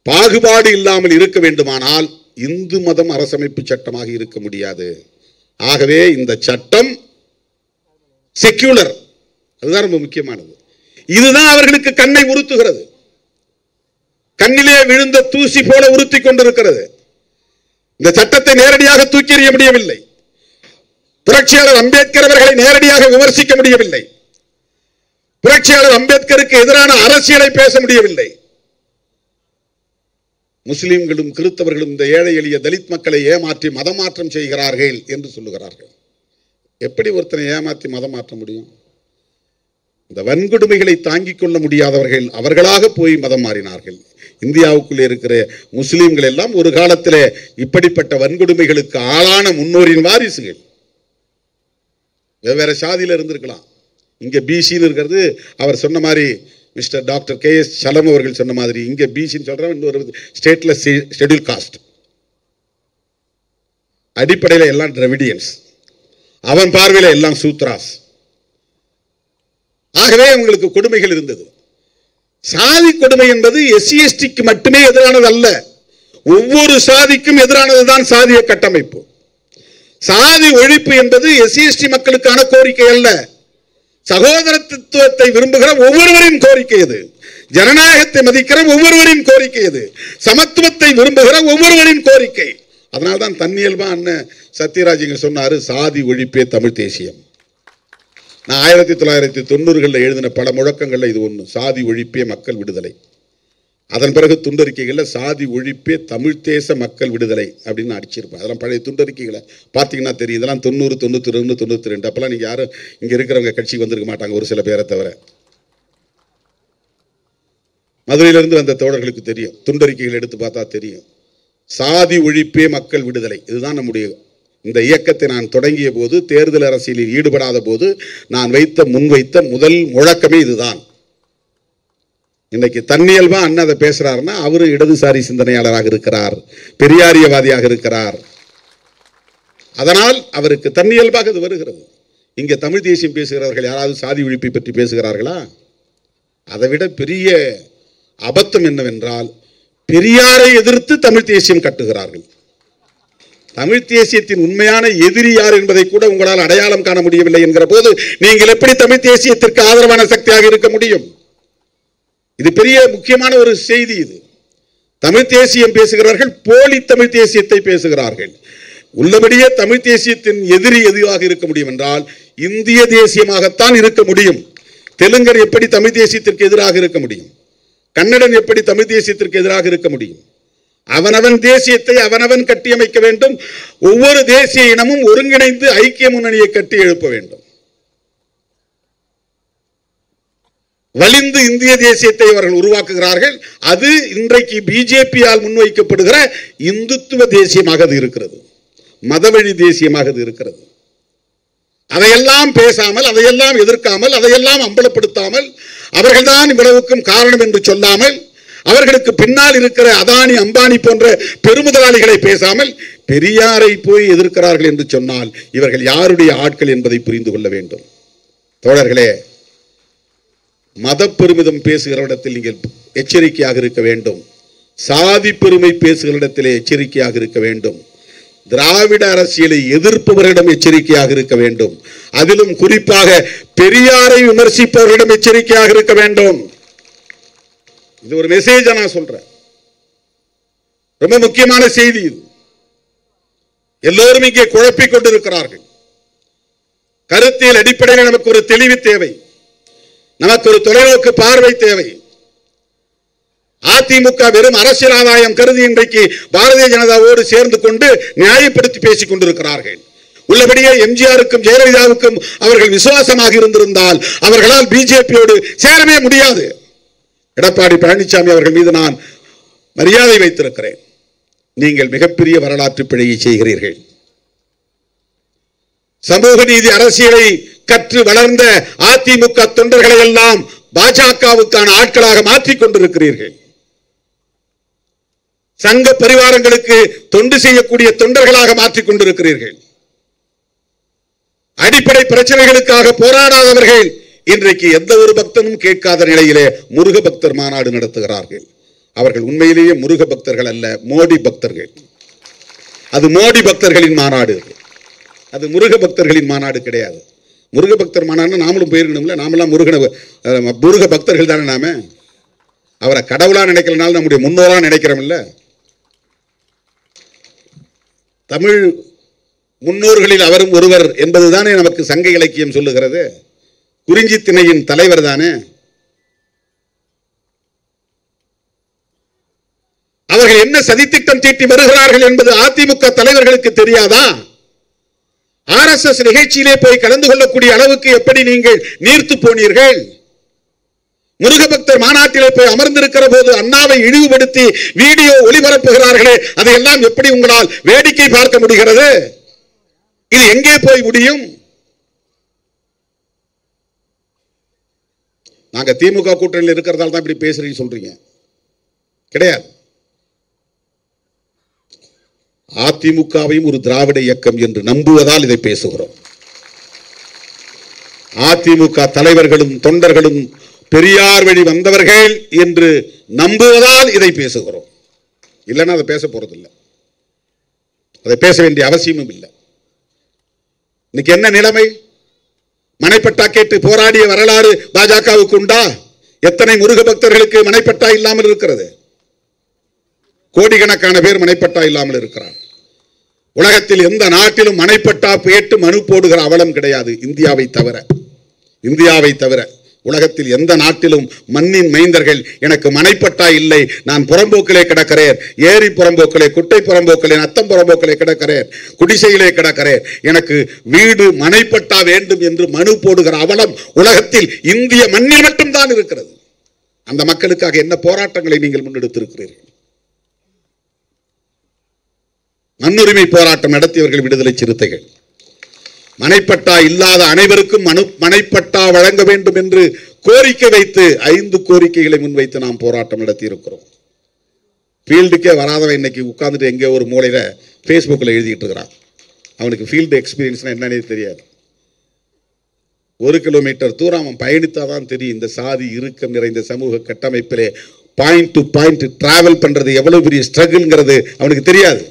பாகுபாடு இல்லாமல் இருக்க வேண்டுமானால் இந்து மதம் அரசமைப்பு சட்டமாக இருக்க முடியாது. ஆகவே இந்த சட்டம் செக்யூலர், அதுதான் ரொம்ப முக்கியமானது. இதுதான் அவர்களுக்கு கண்ணை உறுத்துகிறது. கண்ணிலே விழுந்த தூசி போல உறுத்தி கொண்டிருக்கிறது. இந்த சட்டத்தை நேரடியாக தூக்கி எறிய முடியவில்லை. புரட்சியாளர் அம்பேத்கர் அவர்களை நேரடியாக விமர்சிக்க முடியவில்லை. புரட்சியாளர் அம்பேத்கருக்கு எதிரான அரசியலை பேச முடியவில்லை. முஸ்லிம்களும் கிறிஸ்தவர்களும் இந்த ஏழை எளிய தலித் மக்களை ஏமாற்றி மதமாற்றம் செய்கிறார்கள் என்று சொல்லுகிறார்கள். எப்படி ஒருத்தனை ஏமாற்றி மதம் மாற்ற முடியும்? இந்த வன்கொடுமைகளை தாங்கிக் கொள்ள முடியாதவர்கள் அவர்களாக போய் மதம் மாறினார்கள். இந்தியாவுக்குள்ளே இருக்கிற முஸ்லிம்கள் எல்லாம் ஒரு காலத்தில் இப்படிப்பட்ட வன்கொடுமைகளுக்கு ஆளான முன்னோரின் வாரிசுகள். வெவ்வேறு சாதியில் இருந்திருக்கலாம். இங்கே பிசின்னு இருக்கிறது அவர் சொன்ன மாதிரி, மிஸ்டர் டாக்டர் KS சலம் அவர்கள் சொன்ன மாதிரி, இங்கே பிசின்னு சொல்கிறோம், இன்னொரு ஸ்டேட்டில் ஷெட்யூல் காஸ்ட். அடிப்படையில் எல்லாம் டிராவிடியன்ஸ், அவன் பார்வையில் எல்லாம் சூத்ராஸ். ஆகவே உங்களுக்கு கொடுமைகள் இருந்தது. சாதி கொடுமை என்பது SC/STக்கு மட்டுமே எதிரானது அல்ல, ஒவ்வொரு சாதிக்கும் எதிரானதுதான் சாதிய கட்டமைப்பு. சாதி ஒழிப்பு என்பது SC/ST மக்களுக்கான கோரிக்கை அல்ல, சகோதரத்துவத்தை விரும்புகிற ஒவ்வொருவரின் கோரிக்கை அது. ஜனநாயகத்தை மதிக்கிற ஒவ்வொருவரின் கோரிக்கை அது. சமத்துவத்தை விரும்புகிற ஒவ்வொருவரின் கோரிக்கை. அதனால்தான் தன்னியல்பா அண்ணன் சத்யராஜ் இங்க சொன்னாரு, சாதி ஒழிப்பே தமிழ் தேசியம். நான் 1990களில் எழுதின பல முழக்கங்கள்ல இது ஒன்று, சாதி ஒழிப்பே மக்கள் விடுதலை. அதன் பிறகு துண்டறிக்கைகளில் சாதி ஒழிப்பே தமிழ் தேச மக்கள் விடுதலை அப்படின்னு அடிச்சிருப்பேன். அதெல்லாம் பழைய துண்டறிக்கைகளை பார்த்தீங்கன்னா தெரியும். இதெல்லாம் 90, 91, 92. அப்பெல்லாம் நீங்கள் யாரும் இங்கே இருக்கிறவங்க கட்சிக்கு வந்திருக்க மாட்டாங்க, ஒரு சில பேரை தவிர. மதுரையிலிருந்து வந்த தோழர்களுக்கு தெரியும், துண்டறிக்கைகள் எடுத்து பார்த்தா தெரியும். சாதி ஒழிப்பே மக்கள் விடுதலை, இதுதான் நம்முடைய இந்த இயக்கத்தை நான் தொடங்கிய போது, தேர்தல் அரசியலில் ஈடுபடாத போது நான் முன்வைத்த முதல் முழக்கமே இதுதான். இன்னைக்கு தன்னியல்பா அண்ணன் அதை பேசுறாருன்னா அவரு இடதுசாரி சிந்தனையாளராக இருக்கிறார், பெரியாரியவாதியாக இருக்கிறார். அதனால் அவருக்கு தன்னியல்பாக இது வருகிறது. இங்கே தமிழ் தேசியம் பேசுகிறவர்கள் யாராவது சாதி ஒழிப்பை பற்றி பேசுகிறார்களா? அதை விட பெரிய அபத்தம் என்னவென்றால், பெரியாரை எதிர்த்து தமிழ் தேசியம் கட்டுகிறார்கள். தமிழ் தேசியத்தின் உண்மையான எதிரி யார் என்பதை கூட உங்களால் அடையாளம் காண முடியவில்லை என்கிற போது நீங்கள் எப்படி தமிழ் தேசியத்திற்கு ஆதரவான சக்தியாக இருக்க முடியும்? இது பெரிய முக்கியமான ஒரு செய்தி. இது தமிழ் தேசியம் பேசுகிறவர்கள் போலி தமிழ் தேசியத்தை பேசுகிறார்கள். உள்ளபடியே தமிழ் தேசியத்தின் எதிரி எதுவாக இருக்க முடியும் என்றால் இந்திய தேசியமாகத்தான் இருக்க முடியும். தெலுங்கர் எப்படி தமிழ் தேசியத்திற்கு எதிராக இருக்க முடியும்? கன்னடன் எப்படி தமிழ் தேசியத்திற்கு எதிராக இருக்க முடியும்? அவனவன் தேசியத்தை அவனவன் கட்டியமைக்க வேண்டும். ஒவ்வொரு தேசிய இனமும் ஒருங்கிணைந்து ஐக்கிய முன்னணியை கட்டி எழுப்ப வேண்டும். வலிந்து இந்திய தேசியத்தை அவர்கள் உருவாக்குகிறார்கள். அது இன்றைக்கு பிஜேபியால் முன்வைக்கப்படுகிற இந்துத்துவ தேசியமாக அது இருக்கிறது, மதவழி தேசியமாக அது இருக்கிறது. அதையெல்லாம் பேசாமல், அதையெல்லாம் எதிர்க்காமல், அதையெல்லாம் அம்பலப்படுத்தாமல், அவர்கள்தான் இவ்வளவுக்கும் காரணம் என்று சொல்லாமல், அவர்களுக்கு பின்னால் இருக்கிற அதானி அம்பானி போன்ற பெருமுதலாளிகளை பேசாமல் பெரியாரை போய் எதிர்க்கிறார்கள் என்று சொன்னால் இவர்கள் யாருடைய ஆட்கள் என்பதை புரிந்து கொள்ள வேண்டும். தோழர்களே, மத பெருமிதம் பேசுகிறவரிடத்தில் நீங்கள் எச்சரிக்கையாக இருக்க வேண்டும். சாதி பெருமை பேசுகிறவரிடத்திலே எச்சரிக்கையாக இருக்க வேண்டும். திராவிட அரசியலை எதிர்ப்பவர்களிடம் எச்சரிக்கையாக இருக்க வேண்டும். அதிலும் குறிப்பாக பெரியாரை விமர்சிப்பவர்களிடம் எச்சரிக்கையாக இருக்க வேண்டும். இது ஒரு மெசேஜ் நான் சொல்றேன், ரொம்ப முக்கியமான செய்தி இது. எல்லோரும் இங்கே குழப்பிக் கொண்டிருக்கிறார்கள். கருத்தியல் அடிப்படையில் நமக்கு ஒரு தெளிவு தேவை, நமக்கு ஒரு தொலைநோக்கு பார்வை தேவை. அதிமுக வெறும் அரசியல் ஆதாயம் கருதி இன்றைக்கு பாரதிய ஜனதாவோடு சேர்ந்து கொண்டு நியாயப்படுத்தி பேசிக் கொண்டிருக்கிறார்கள். உள்ளபடியே எம்ஜிஆருக்கும் ஜெயலலிதாவுக்கும் அவர்கள் விசுவாசமாக இருந்திருந்தால் அவர்களால் பிஜேபியோடு சேரவே முடியாது. எடப்பாடி பழனிசாமி அவர்கள் மீது நான் மரியாதை வைத்திருக்கிறேன். நீங்கள் மிகப்பெரிய வரலாற்று பிழையை செய்கிறீர்கள். சமூக நீதி அரசியலை கற்று வளர்ந்த அதிமுக தொண்டர்களை எல்லாம் பாஜகவுக்கான ஆட்களாக மாற்றிக் கொண்டிருக்கிறீர்கள். சங்க பரிவாரங்களுக்கு தொண்டு செய்யக்கூடிய தொண்டர்களாக மாற்றிக் கொண்டிருக்கிறீர்கள். அடிப்படை பிரச்சனைகளுக்காக போராடாதவர்கள் இன்றைக்கு எந்த ஒரு பக்தனும் கேட்காத நிலையிலே முருக பக்தர் மாநாடு நடத்துகிறார்கள். அவர்கள் உண்மையிலேயே முருக பக்தர்கள் அல்ல, மோடி பக்தர்கள். அது மோடி பக்தர்களின் மாநாடு, அது முருக பக்தர்களின் மாநாடு கிடையாது. முருக பக்தர் மாநாடு நாமளும் போயிருக்கணும்ல, நாமெல்லாம் முருக பக்தர்கள் தானே. நாம அவரை கடவுளா நினைக்கிறனால நம்முடைய முன்னோரா நினைக்கிறோம்ல. தமிழ் முன்னோர்களில் அவரும் ஒருவர் என்பதுதானே நமக்கு சங்க இலக்கியம் சொல்லுகிறது. குறிஞ்சி திணையின் தலைவர் தானே. அவர்கள் என்ன சதித்திட்டம் தீட்டி வருகிறார்கள் என்பது அதிமுக தலைவர்களுக்கு தெரியாதா? RSS நிகழ்ச்சியிலே போய் கலந்து கொள்ளக்கூடிய அளவுக்கு எப்படி நீங்கள் நீர்த்து போனீர்கள்? முருகபக்தர் மாநாட்டிலே போய் அமர்ந்திருக்கிற போது அண்ணாவை இழிவுபடுத்தி வீடியோ ஒளிபரப்புகிறார்களே, அதையெல்லாம் எப்படி உங்களால் வேடிக்கை பார்க்க முடிகிறது? இது எங்கே போய் முடியும்? நாங்க திமுக கூட்டணியில் இருக்கிறதால தான் இப்படி பேசுறீங்க சொல்றீங்க கிடையாது. அதிமுகவையும் ஒரு திராவிட இயக்கம் என்று நம்புவதால் இதை பேசுகிறோம். அதிமுக தலைவர்களும் தொண்டர்களும் பெரியார் வழி வந்தவர்கள் என்று நம்புவதால் இதை பேசுகிறோம். இல்லைன்னா அதை பேச போறதில்லை, அதை பேச வேண்டிய அவசியமும் இல்லை. இன்னைக்கு என்ன நிலைமை? மனைப்பட்டா கேட்டு போராடிய வரலாறு பாஜகவுக்கு உண்டா? எத்தனை முருக பக்தர்களுக்கு மனைப்பட்டா இல்லாமல் இருக்கிறது? கோடிக்கணக்கான பேர் மனைப்பட்டா இல்லாமல் இருக்கிறார். உலகத்தில் எந்த நாட்டிலும் மனைப்பட்டா கேட்டு மனு போடுகிற அவலம் கிடையாது, இந்தியாவை தவிர. இந்தியாவை தவிர உலகத்தில் எந்த நாட்டிலும் மண்ணின் மைந்தர்கள் எனக்கு மனைப்பட்டா இல்லை, நான் புறம்போக்கிலே கிடக்கிறேன், ஏரி புறம்போக்கிலே, குட்டை புறம்போக்கிலே, நத்தம் புறம்போக்கிலே கிடக்கிறேன், குடிசையிலே கிடக்கிறேன், எனக்கு வீடு மனைப்பட்டா வேண்டும் என்று மனு போடுகிற அவலம் உலகத்தில் இந்திய மண்ணில் மட்டும்தான் இருக்கிறது. அந்த மக்களுக்காக என்ன போராட்டங்களை நீங்கள் முன்னெடுத்திருக்கிறீர்கள்? மண்ணுரிமை போராட்டம் நடத்தியவர்கள் விடுதலை சிறுத்தைகள். மனைப்பட்டா இல்லாத அனைவருக்கும் மனைப்பட்டா வழங்க வேண்டும் என்று கோரிக்கை வைத்து 5 கோரிக்கைகளை முன்வைத்து நாம் போராட்டம் நடத்தி இருக்கிறோம். ஃபீல்டுக்கே வராதவன் இன்னைக்கு உட்கார்ந்துட்டு எங்கே ஒரு மூலையில ஃபேஸ்புக்கில் எழுதிட்டு இருக்கிறான். அவனுக்கு ஃபீல்டு எக்ஸ்பீரியன்ஸ்னா என்னன்னே தெரியாது. 1 கிலோமீட்டர் தூரம் அவன் பயணித்தாதான் தெரியும் இந்த சாதி இறுக்கம் நிறைந்த சமூக கட்டமைப்பிலே பாயிண்ட் டு பாயிண்ட் டிராவல் பண்றது எவ்வளவு பெரிய ஸ்ட்ரகிள்ங்கிறது அவனுக்கு தெரியாது.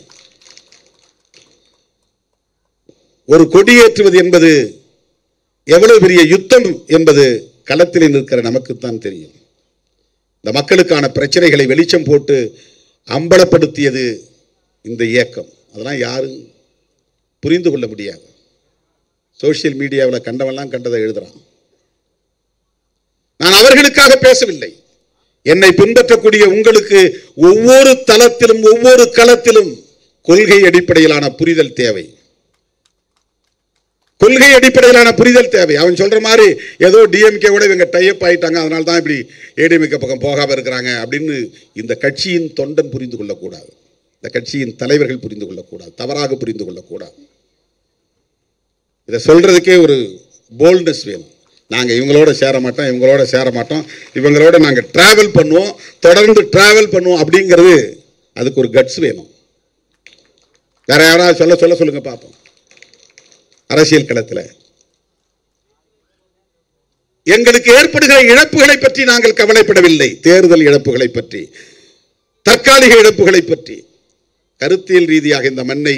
ஒரு கொடியேற்றுவது என்பது எவ்வளவு பெரிய யுத்தம் என்பது களத்தில் நிற்கிற நமக்குத்தான் தெரியும். இந்த மக்களுக்கான பிரச்சனைகளை வெளிச்சம் போட்டு அம்பலப்படுத்தியது இந்த இயக்கம். அதெல்லாம் யாரும் புரிந்து கொள்ள முடியாது. சோசியல் மீடியாவில் கண்டவெல்லாம் கண்டதை எழுதுறான். நான் அவர்களுக்காக பேசவில்லை. என்னை பின்பற்றக்கூடிய உங்களுக்கு ஒவ்வொரு தளத்திலும் ஒவ்வொரு களத்திலும் கொள்கை அடிப்படையிலான புரிதல் தேவை. கொள்கை அடிப்படையிலான புரிதல் தேவை. அவன் சொல்ற மாதிரி ஏதோ டிஎம்கே கூட இவங்க டைப் ஆயிட்டாங்க, அதனால தான் இப்படி ஏடிஎம்கே பக்கம் போகாம இருக்கிறாங்க அப்படின்னு இந்த கட்சியின் தொண்டன் புரிந்து கொள்ளக்கூடாது. இந்த கட்சியின் தலைவர்கள் புரிந்து கொள்ளக்கூடாது, தவறாக புரிந்து கொள்ளக்கூடாது. இதை சொல்றதுக்கே ஒரு போல்ட்னஸ் வேணும். நாங்கள் இவங்களோட சேர மாட்டோம், இவங்களோட சேர மாட்டோம், இவங்களோட நாங்கள் டிராவல் பண்ணுவோம், தொடர்ந்து டிராவல் பண்ணுவோம் அப்படிங்கிறது அதுக்கு ஒரு கட்ஸ் வேணும். வேற யாராவது சொல்லுங்க பார்ப்போம். அரசியல் களத்தில் எங்களுக்கு ஏற்படுகிற இழப்புகளை பற்றி நாங்கள் கவலைப்படவில்லை. தேர்தல் இழப்புகளை பற்றி, தற்காலிக இழப்புகளை பற்றி, கருத்தியல் ரீதியாக இந்த மண்ணை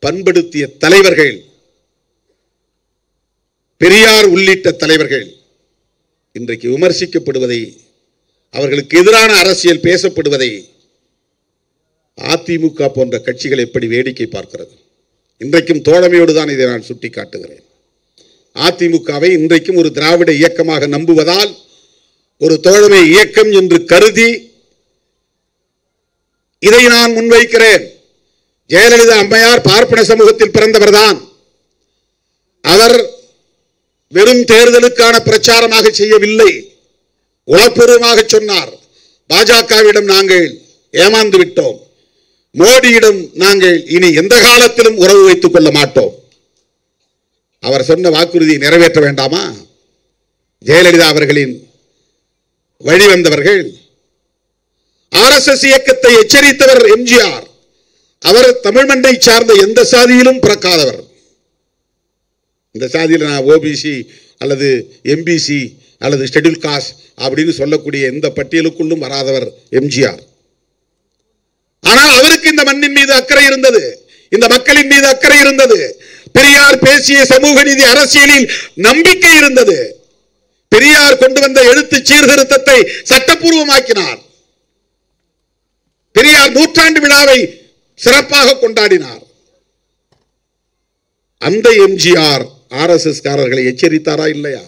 பண்படுத்திய தலைவர்கள், பெரியார் உள்ளிட்ட தலைவர்கள் இன்றைக்கு விமர்சிக்கப்படுவதை, அவர்களுக்கு எதிரான அரசியல் பேசப்படுவதை அதிமுக போன்ற கட்சிகள் எப்படி வேடிக்கை பார்க்கிறது? இன்றைக்கும் தோழமையோடு தான் இதை நான் சுட்டி காட்டுகிறேன். அதிமுகவை இன்றைக்கும் ஒரு திராவிட இயக்கமாக நம்புவதால், ஒரு தோழமை இயக்கம் என்று கருதி இதை நான் முன்வைக்கிறேன். ஜெயலலிதா அம்மையார் பார்ப்பன சமூகத்தில் பிறந்தவர் தான். அவர் வெறும் தேர்தலுக்கான பிரச்சாரமாக செய்யவில்லை, உளப்பூர்வமாக சொன்னார். பாஜகவிடம் நாங்கள் ஏமாந்து விட்டோம், மோடியிடம் நாங்கள் இனி எந்த காலத்திலும் உறவு வைத்துக் கொள்ள மாட்டோம். அவர் சொன்ன வாக்குறுதியை நிறைவேற்ற வேண்டாமா? ஜெயலலிதா அவர்களின் வழிவந்தவர்கள், RSS இயக்கத்தை எச்சரித்தவர் எம்ஜிஆர். அவர் தமிழ் மண்ணை சார்ந்த எந்த சாதியிலும் பிறக்காதவர். இந்த சாதியில் நான் ஓபிசி அல்லது எம்பிசி அல்லது ஷெட்யூல் காஸ்ட் அப்படின்னு சொல்லக்கூடிய எந்த பட்டியலுக்குள்ளும் வராதவர் எம்ஜிஆர். ஆனால் அவருக்கு இந்த மண்ணின் மீது அக்கறை இருந்தது, இந்த மக்களின் மீது அக்கறை இருந்தது. பெரியார் பேசிய சமூக நீதி அரசியலில் நம்பிக்கை இருந்தது. பெரியார் கொண்டு வந்த எழுத்து சீர்திருத்தத்தை சட்டப்பூர்வமாக்கினார். பெரியார் நூற்றாண்டு விழாவை சிறப்பாக கொண்டாடினார். அந்த எம்ஜிஆர் RSS காரர்களை எச்சரித்தாரா இல்லையா?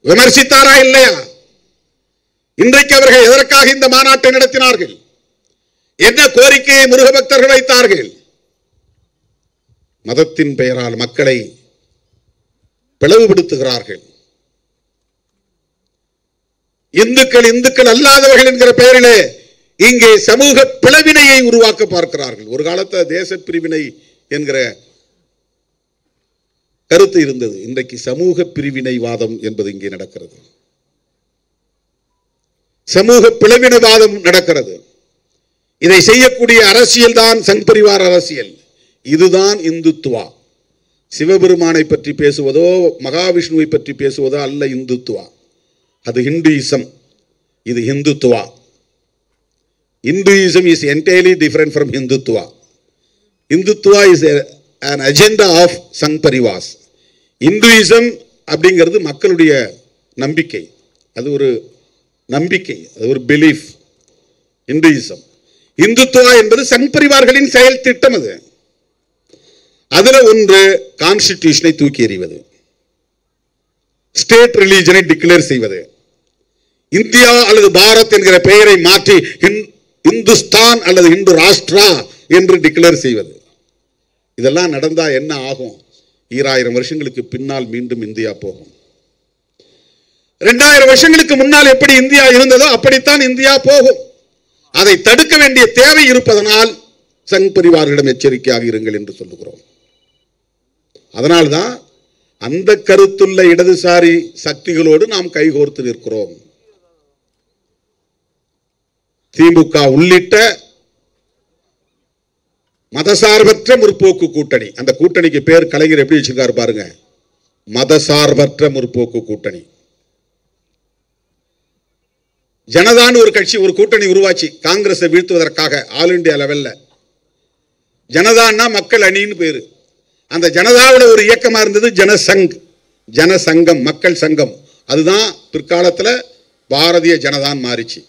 விமர்சித்தாரா இல்லையா? இன்றைக்கு அவர்கள் எதற்காக இந்த மாநாட்டை நடத்தினார்கள்? என்ன கோரிக்கையை முருக பக்தர்கள் வைத்தார்கள்? மதத்தின் பெயரால் மக்களை பிளவுபடுத்துகிறார்கள். இந்துக்கள் அல்லாதவர்கள் என்கிற பெயரிலே இங்கே சமூக பிளவினையை உருவாக்க பார்க்கிறார்கள். ஒரு காலத்தில் தேச பிரிவினை என்கிற கருத்து இருந்தது. இன்றைக்கு சமூக பிரிவினைவாதம் என்பது இங்கே நடக்கிறது. சமூக பிளவினவாதம் நடக்கிறது. இதை செய்யக்கூடிய அரசியல் தான் சங் பரிவார் அரசியல். இதுதான் இந்துத்துவா. சிவபெருமானை பற்றி பேசுவதோ மகாவிஷ்ணுவை பற்றி பேசுவதோ அல்ல இந்துத்துவா. அது ஹிந்துயிசம், இது Hindutva. Hinduism is entirely different from Hindutva. Hindutva is an agenda of Sangh Parivars. Hinduism அப்படிங்கிறது மக்களுடைய நம்பிக்கை, அது ஒரு நம்பிக்கை, அது ஒரு பிலீஃப். Hinduism. இந்துத்துவா என்பது சங் பரிவார்களின் செயல் திட்டம். அது அதுல ஒன்று கான்ஸ்டிடியூஷனை தூக்கி எறிவது, ஸ்டேட் ரிலீஜனை டிக்ளேர் செய்வது, இந்தியா அல்லது பாரத் என்கிற பெயரை மாற்றி இந்துஸ்தான் அல்லது இந்து ராஷ்டிரா என்று டிக்ளேர் செய்வது. இதெல்லாம் நடந்தா என்ன ஆகும்? 2000 வருஷங்களுக்கு பின்னால் மீண்டும் இந்தியா போகும். 2000 வருஷங்களுக்கு முன்னால் எப்படி இந்தியா இருந்ததோ அப்படித்தான் இந்தியா போகும். அதை தடுக்க வேண்டிய தேவை இருப்பதனால் சங் பரிவார்களிடம் எச்சரிக்கையாக இருங்கள் என்று சொல்லுகிறோம். அதனால்தான் அந்த கருத்துள்ள இடதுசாரி சக்திகளோடு நாம் கைகோர்த்து நிற்கிறோம். திமுக உள்ளிட்ட மதசார்பற்ற முற்போக்கு கூட்டணி, அந்த கூட்டணிக்கு பேர் கலைஞர் எப்படி வச்சிருக்காரு பாருங்க, மதசார்பற்ற முற்போக்கு கூட்டணி. ஜனதான்னு ஒரு கட்சி, ஒரு கூட்டணி உருவாச்சு காங்கிரஸை வீழ்த்துவதற்காக ஆல் இந்தியா லெவல்ல. ஜனதான்னா மக்கள் அணின்னு பேரு. அந்த ஜனதாவோட ஒரு இயக்கமா இருந்தது ஜனசங்கம், மக்கள் சங்கம். அதுதான் பிற்காலத்தில் பாரதிய ஜனதான் மாறிச்சு.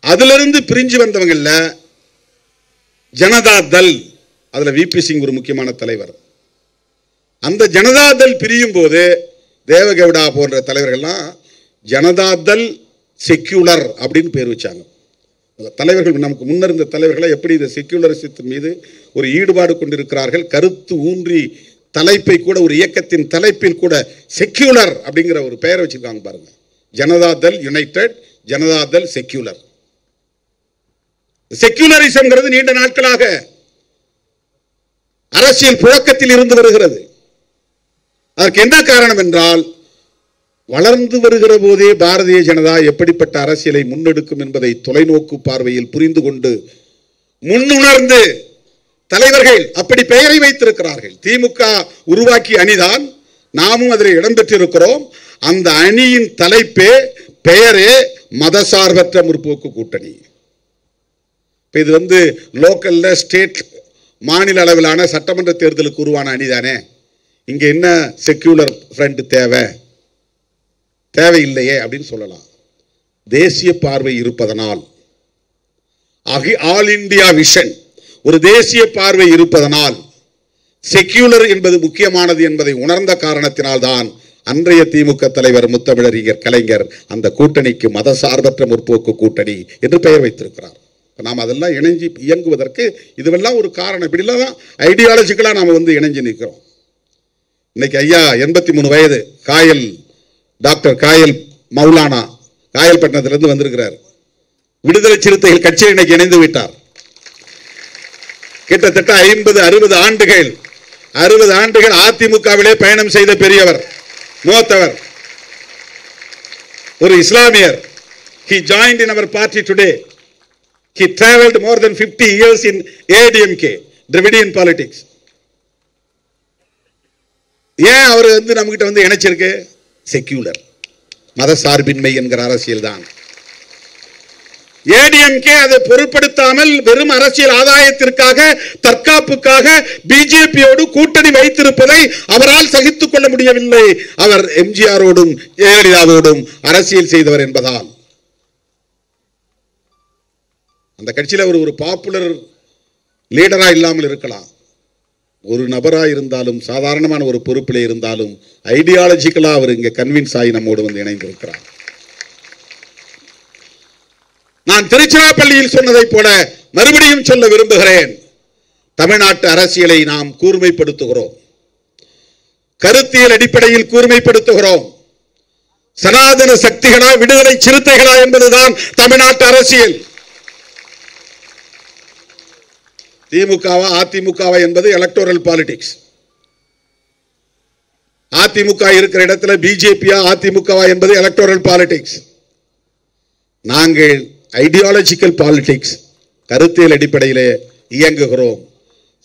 அதிலிருந்து பிரிஞ்சு வந்தவங்கல்ல ஜனதா தள், அதுல விபி சிங் ஒரு முக்கியமான தலைவர். அந்த ஜனதா தள் பிரியும் போது தேவகவுடா போன்ற தலைவர்கள்லாம் ஜனதா தள் செக்யூலர் அப்படின்னு பேர் வச்சாங்க. தலைவர்கள் நமக்கு முன்னர் இருந்த தலைவர்களை எப்படி இந்த செக்யூலரிசத்தின் மீது ஒரு ஈடுபாடு கொண்டிருக்கிறார்கள், கருத்து ஊன்றி தலைப்பை கூட, ஒரு இயக்கத்தின் தலைப்பில் கூட செக்யூலர் அப்படிங்கிற ஒரு பெயரை வச்சிருக்காங்க பாருங்க. Janata Dal United, Janata Dal Secular. செக்யூலரிசம்ங்கிறது நீண்ட நாட்களாக அரசியல் புழக்கத்தில் இருந்து வருகிறது. அதற்கு என்ன காரணம் என்றால், வளர்ந்து வருகிற போதே பாரதிய ஜனதா எப்படிப்பட்ட அரசியலை முன்னெடுக்கும் என்பதை தொலைநோக்கு பார்வையில் புரிந்து கொண்டு முன்னுணர்ந்து தலைவர்கள் அப்படி பெயரை வைத்திருக்கிறார்கள். திமுக உருவாக்கிய அணிதான், நாமும் அதில் இடம்பெற்றிருக்கிறோம். அந்த அணியின் தலைப்பே, பெயரே மதசார்பற்ற முற்போக்கு கூட்டணி. இது லோக்கல்ல, ஸ்டேட், மாநில அளவிலான சட்டமன்ற தேர்தலுக்கு உருவான அணிதானே. இங்க என்ன செக்யூலர் ஃப்ரண்ட் தேவையில்லையே அப்படின்னு சொல்லலாம். தேசிய பார்வை இருப்பதனால், ஆல் இந்தியா விஷன், ஒரு தேசிய பார்வை இருப்பதனால் செக்யூலர் என்பது முக்கியமானது என்பதை உணர்ந்த காரணத்தினால் தான் அன்றைய திமுக தலைவர் முத்தமிழறிஞர் கலைஞர் அந்த கூட்டணிக்கு மதசார்பற்ற முற்போக்கு கூட்டணி என்று பெயர் வைத்திருக்கிறார். நாம் அதெல்லாம் இணைஞ்சு இயங்குவதற்கு இதுவெல்லாம் ஒரு காரணம். இப்படிலாம் தான் ஐடியாலஜிக்கலாக நாம் இணைஞ்சு நிற்கிறோம். இன்னைக்கு ஐயா 83 வயது, டாக்டர் காயல் மௌலானா காயல்பட்டினத்திலிருந்து வந்திருக்கிறார். விடுதலை சிறுத்தைகள் கட்சியில் இன்னைக்கு இணைந்து விட்டார். கிட்டத்தட்ட 60 ஆண்டுகள் அதிமுகவிலே பயணம் செய்த பெரியவர், மூத்தவர், ஒரு இஸ்லாமியர். He joined in our party today. He traveled more than 50 years in ADMK, Dravidian politics. ஏன் அவர் நம்மகிட்ட இணைச்சிருக்கு? செக்யூலர், மதசார்பின்மை என்கிற அரசியல் தான். ஏடிஎம்கே அதை பொருட்படுத்தாமல் வெறும் அரசியல் ஆதாயத்திற்காக, தற்காப்புக்காக பிஜேபியோடு கூட்டணி வைத்திருப்பதை அவரால் சகித்துக் கொள்ள முடியவில்லை. அவர் எம்ஜிஆரோடும் ஜெயலலிதாவோடும் அரசியல் செய்தவர் என்பதால். அந்த கட்சியில் ஒரு பாப்புலர் லீடரா இல்லாமல் இருக்கலாம், ஒரு நபரா இருந்தாலும், சாதாரணமான ஒரு பொறுப்பிலே இருந்தாலும், ஐடியாலஜிக்கலா அவர் இங்க கன்வின்ஸ் ஆகி நம்மோடு இணைந்திருக்கிறார். நான் திருச்சிராப்பள்ளியில் சொன்னதை போல மறுபடியும் சொல்ல விரும்புகிறேன். தமிழ்நாட்டு அரசியலை நாம் கூர்மைப்படுத்துகிறோம், கருத்தியல் அடிப்படையில் கூர்மைப்படுத்துகிறோம். சனாதன சக்திகளா, விடுதலை சிறுத்தைகளா என்பதுதான் தமிழ்நாட்டு அரசியல். திமுகவா அதிமுகவா என்பது எலக்டோரல் பாலிடிக்ஸ். அதிமுக இருக்கிற இடத்துல பிஜேபியா அதிமுகவா என்பது எலக்டோரல் பாலிடிக்ஸ். நாங்கள் ஐடியாலஜிக்கல் பாலிடிக்ஸ், கருத்தியல் அடிப்படையிலே இயங்குகிறோம்.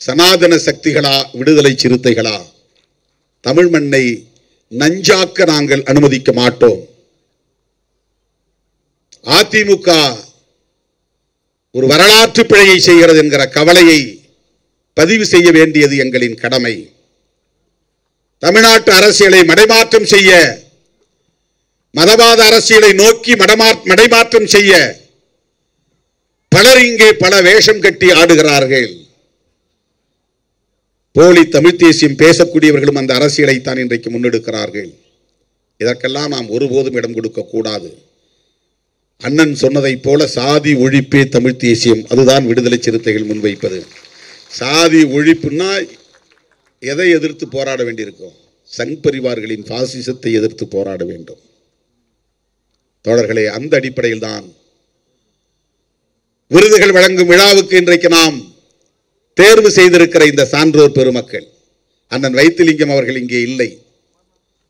சனாதன சக்திகளா, விடுதலை சிறுத்தைகளா, தமிழ் மண்ணை நஞ்சாக்க நாங்கள் அனுமதிக்க மாட்டோம். அதிமுக ஒரு வரலாற்று பிழையை செய்கிறது என்கிற கவலையை பதிவு செய்ய வேண்டியது எங்களின் கடமை. தமிழ்நாட்டு அரசியலை மடைமாற்றம் செய்ய, மதவாத அரசியலை நோக்கி மடைமாற்றம் செய்ய பலர் இங்கே பல வேஷம் கட்டி ஆடுகிறார்கள். போலி தமிழ் தேசியம் பேசக்கூடியவர்களும் அந்த அரசியலை தான் இன்றைக்கு முன்னெடுக்கிறார்கள். இதற்கெல்லாம் நாம் ஒருபோதும் இடம் கொடுக்க கூடாது. அண்ணன் சொன்னதை போல சாதி ஒழிப்பே தமிழ் தேசியம், அதுதான் விடுதலை சிறுத்தைகள் முன்வைப்பது. சாதி ஒழிப்புன்னா எதை எதிர்த்து போராட வேண்டியிருக்கும்? சங் பரிவார்களின் பாசிசத்தை எதிர்த்து போராட வேண்டும். தோழர்களே, அந்த அடிப்படையில் தான் விருதுகள் வழங்கும் விழாவுக்கு இன்றைக்கு நாம் தேர்வு செய்திருக்கிற இந்த சான்றோர் பெருமக்கள். அண்ணன் வைத்திலிங்கம் அவர்கள் இங்கே இல்லை.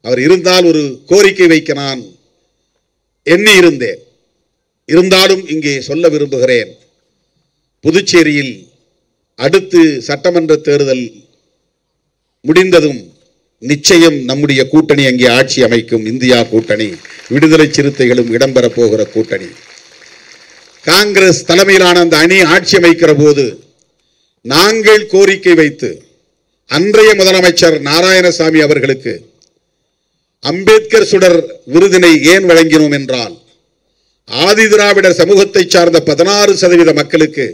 அவர் இருந்தால் ஒரு கோரிக்கை வைக்க நான் எண்ணி இருந்தேன். இருந்தாலும் இங்கே சொல்ல விரும்புகிறேன். புதுச்சேரியில் அடுத்து சட்டமன்ற தேர்தல் முடிந்ததும் நிச்சயம் நம்முடைய கூட்டணி அங்கே ஆட்சி அமைக்கும். இந்தியா கூட்டணி, விடுதலை சிறுத்தைகளும் இடம்பெறப் போகிற கூட்டணி. காங்கிரஸ் தலைமையிலான அந்த அணி ஆட்சி அமைக்கிற போது நாங்கள் கோரிக்கை வைத்து அன்றைய முதலமைச்சர் நாராயணசாமி அவர்களுக்கு அம்பேத்கர் சுடர் விருதினை ஏன் வழங்கினோம் என்றால், ஆதி திராவிடர் சமூகத்தை சார்ந்த 16% மக்களுக்கு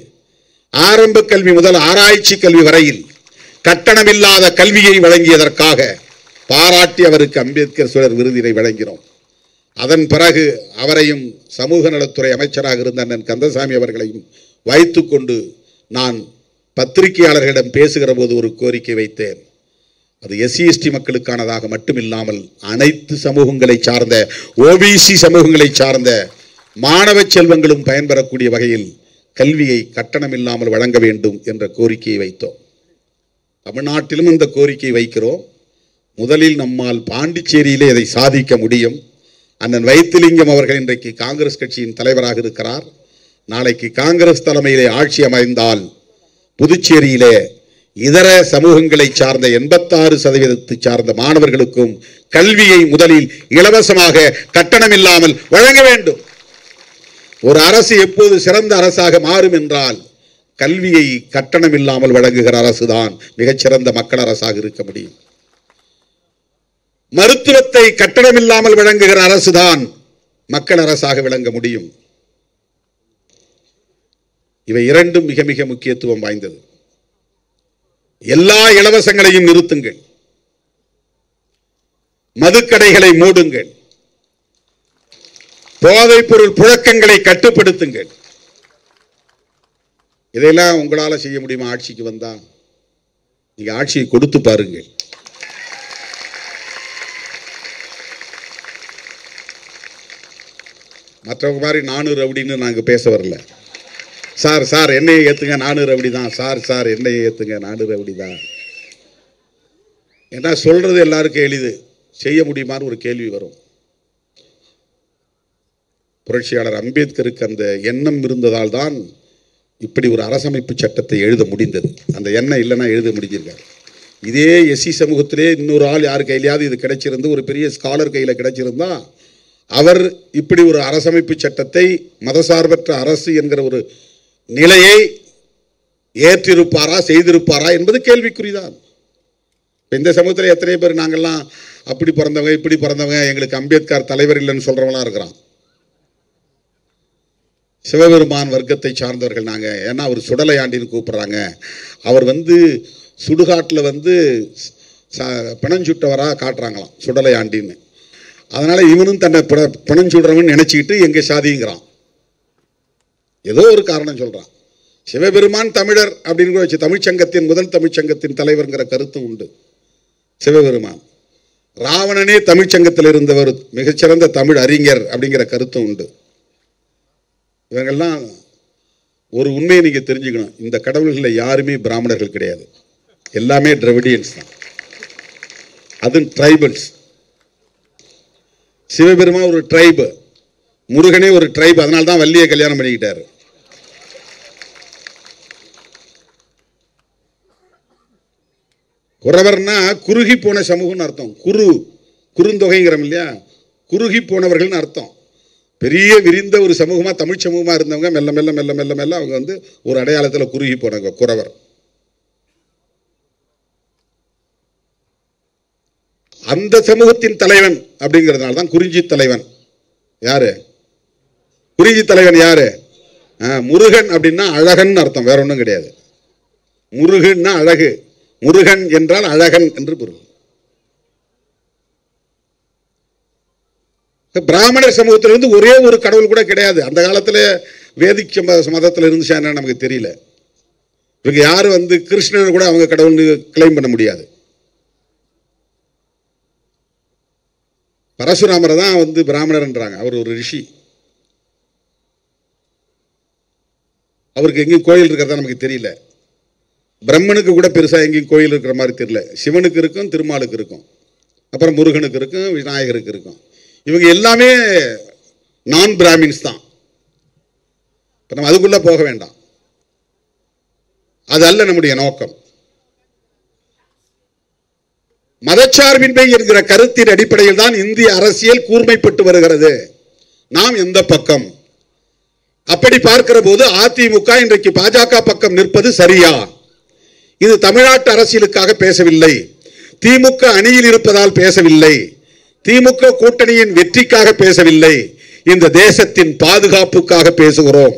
ஆரம்ப கல்வி முதல் ஆராய்ச்சி கல்வி வரையில் கட்டணமில்லாத கல்வியை வழங்கியதற்காக பாராட்டி அவருக்கு அம்பேத்கர் சுடர் விருதினை வழங்கினோம். அதன் பிறகு அவரையும் சமூக நலத்துறை அமைச்சராக இருந்த அண்ணன் கந்தசாமி அவர்களையும் வைத்துக்கொண்டு நான் பத்திரிகையாளர்களிடம் பேசுகிற போது ஒரு கோரிக்கை வைத்தேன். அது SC/ST மக்களுக்கானதாக மட்டுமில்லாமல் அனைத்து சமூகங்களை சார்ந்த, OBC சமூகங்களை சார்ந்த மாணவ செல்வங்களும் பயன்பெறக்கூடிய வகையில் கல்வியை கட்டணமில்லாமல் வழங்க வேண்டும் என்ற கோரிக்கையை வைத்தோம். தமிழ்நாட்டிலும் இந்த கோரிக்கை வைக்கிறோம். முதலில் நம்மால் பாண்டிச்சேரியிலே இதை சாதிக்க முடியும். அண்ணன் வைத்திலிங்கம் அவர்கள் இன்றைக்கு காங்கிரஸ் கட்சியின் தலைவராக இருக்கிறார். நாளைக்கு காங்கிரஸ் தலைமையிலே ஆட்சி அமைந்தால் புதுச்சேரியிலே இதர சமூகங்களை சார்ந்த 86% சார்ந்த மாணவர்களுக்கும் கல்வியை முதலில் இலவசமாக கட்டணமில்லாமல் வழங்க வேண்டும். ஒரு அரசு எப்போது சிறந்த அரசாக மாறும் என்றால், கல்வியை கட்டணமில்லாமல் வழங்குகிற அரசுதான் மிகச்சிறந்த மக்கள் அரசாக இருக்க முடியும். மருத்துவத்தை கட்டணமில்லாமல் வழங்குகிற அரசுதான் மக்கள் அரசாக விளங்க முடியும். இவை இரண்டும் மிக மிக முக்கியத்துவம் வாய்ந்தது. எல்லா இலவசங்களையும் நிறுத்துங்கள், மதுக்கடைகளை மூடுங்கள், போதைப் பொருள் புழக்கங்களை கட்டுப்படுத்துங்கள். இதையெல்லாம் உங்களால செய்ய முடியுமா? ஆட்சிக்கு வந்தா நீங்க ஆட்சியை கொடுத்து பாருங்கள். மற்றவங்க மாதிரி 400 ரவுடின்னு நாங்க பேச வரல. சார் சார் என்னையை ஏத்துங்க, 400 ரவுடி தான். சார் சார் என்னையை ஏத்துங்க, 400 ரவுடி தான். ஏன்னா சொல்றது எல்லாருக்கும் எளிது, செய்ய முடியுமான்னு ஒரு கேள்வி வரும். புரட்சியாளர் அம்பேத்கருக்கு அந்த எண்ணம் இருந்ததால் தான் இப்படி ஒரு அரசமைப்பு சட்டத்தை எழுத முடிந்தது. அந்த எண்ணம் இல்லைன்னா எழுத முடிஞ்சிருக்காரு. இதே SC சமூகத்திலே இன்னொரு ஆள் யார் கையிலையாவது இது கிடைச்சிருந்து, ஒரு பெரிய ஸ்காலர் கையில் கிடைச்சிருந்தா, அவர் இப்படி ஒரு அரசமைப்பு சட்டத்தை, மதசார்பற்ற அரசு என்கிற ஒரு நிலையை ஏற்றிருப்பாரா, செய்திருப்பாரா என்பது கேள்விக்குறிதான். இந்த சமூகத்தில் எத்தனை பேர் நாங்கள்லாம் அப்படி பிறந்தவங்க இப்படி பிறந்தவங்க, எங்களுக்கு அம்பேத்கர் தலைவர் இல்லைன்னு சொல்றவங்களா இருக்கிறான். சிவபெருமான் வர்க்கத்தை சார்ந்தவர்கள் நாங்கள். ஏன்னா அவர் சுடலையாண்டின்னு கூப்பிட்றாங்க. அவர் சுடுகாட்டில் பிணஞ்சுட்டவராக காட்டுறாங்களாம், சுடலையாண்டின்னு. அதனால இவனும் தன்னை பிணஞ்சுடுறவன் நினைச்சிக்கிட்டு எங்க சாதிங்கிறான். ஏதோ ஒரு காரணம் சொல்றான். சிவபெருமான் தமிழர் அப்படின்னு கூட வச்சு, தமிழ்ச்சங்கத்தின் முதல் தமிழ்ச்சங்கத்தின் தலைவர்ங்கிற கருத்து உண்டு சிவபெருமான். ராவணனே தமிழ்ச்சங்கத்தில் இருந்தவர், மிகச்சிறந்த தமிழ் அறிஞர் அப்படிங்கிற கருத்து உண்டு. இவங்கெல்லாம் ஒரு உண்மையை நீங்க தெரிஞ்சுக்கணும். இந்த கடவுள்களில் யாருமே பிராமணர்கள் கிடையாது, எல்லாமே டிராவிடியன்ஸ் தான். அது ட்ரைபல்ஸ். சிவபெருமா ஒரு ட்ரைபு, முருகனே ஒரு ட்ரைபு. அதனால தான் வள்ளியை கல்யாணம் பண்ணிக்கிட்டாரு. குறவர்னா குறுகி போன சமூகம்னு அர்த்தம். குறுந்தொகைங்கிறோம் இல்லையா, குறுகி போனவர்கள்னு அர்த்தம். பெரிய விரிந்த ஒரு சமூகமா, தமிழ் சமூகமா இருந்தவங்க மெல்ல மெல்ல மெல்ல மெல்ல மெல்ல அவங்க ஒரு அடையாளத்தில் குறுகி போனவங்க குறவர். அந்த சமூகத்தின் தலைவன் அப்படிங்கிறதுனால தான் குறிஞ்சி தலைவன். யாரு குறிஞ்சி தலைவன்? யாரு? முருகன் அப்படின்னா அழகன் அர்த்தம், வேற ஒன்றும் கிடையாது. முருகன்னா அழகு, முருகன் என்றால் அழகன் என்று பொருள். பிராமணர் சமூகத்திலிருந்து ஒரே ஒரு கடவுள் கூட கிடையாது. அந்த காலத்தில் வேதிக்க மதத்தில் இருந்துச்சா என்ன நமக்கு தெரியல. இவங்க யாரும் கிருஷ்ணன் கூட அவங்க கடவுள் கிளைம் பண்ண முடியாது. பரசுராமரை தான் பிராமணர்ன்றாங்க. அவர் ஒரு ரிஷி. அவருக்கு எங்கேயும் கோயில் இருக்கிறதா நமக்கு தெரியல. பிரம்மனுக்கு கூட பெருசாக எங்கேயும் கோயில் இருக்கிற மாதிரி தெரியல. சிவனுக்கு இருக்கும், திருமாலுக்கு இருக்கும், அப்புறம் முருகனுக்கு இருக்கும், விநாயகருக்கு இருக்கும். இவங்க எல்லாமே நான் பிராமின்ஸ் தான். நம்ம அதுக்குள்ள போக வேண்டாம், அது அல்ல நம்முடைய நோக்கம். மதச்சார்பின்மை என்கிற கருத்தின் அடிப்படையில் தான் இந்திய அரசியல் கூர்மைப்பட்டு வருகிறது. நாம் எந்த பக்கம்? அப்படி பார்க்கிற போது அதிமுக இன்றைக்கு பாஜக பக்கம் நிற்பது சரியா? இது தமிழ்நாட்டு அரசியலுக்காக பேசவில்லை, திமுக அணியில் இருப்பதால் பேசவில்லை, திமுக கூட்டணியின் வெற்றிக்காக பேசவில்லை, இந்த தேசத்தின் பாதுகாப்புக்காக பேசுகிறோம்.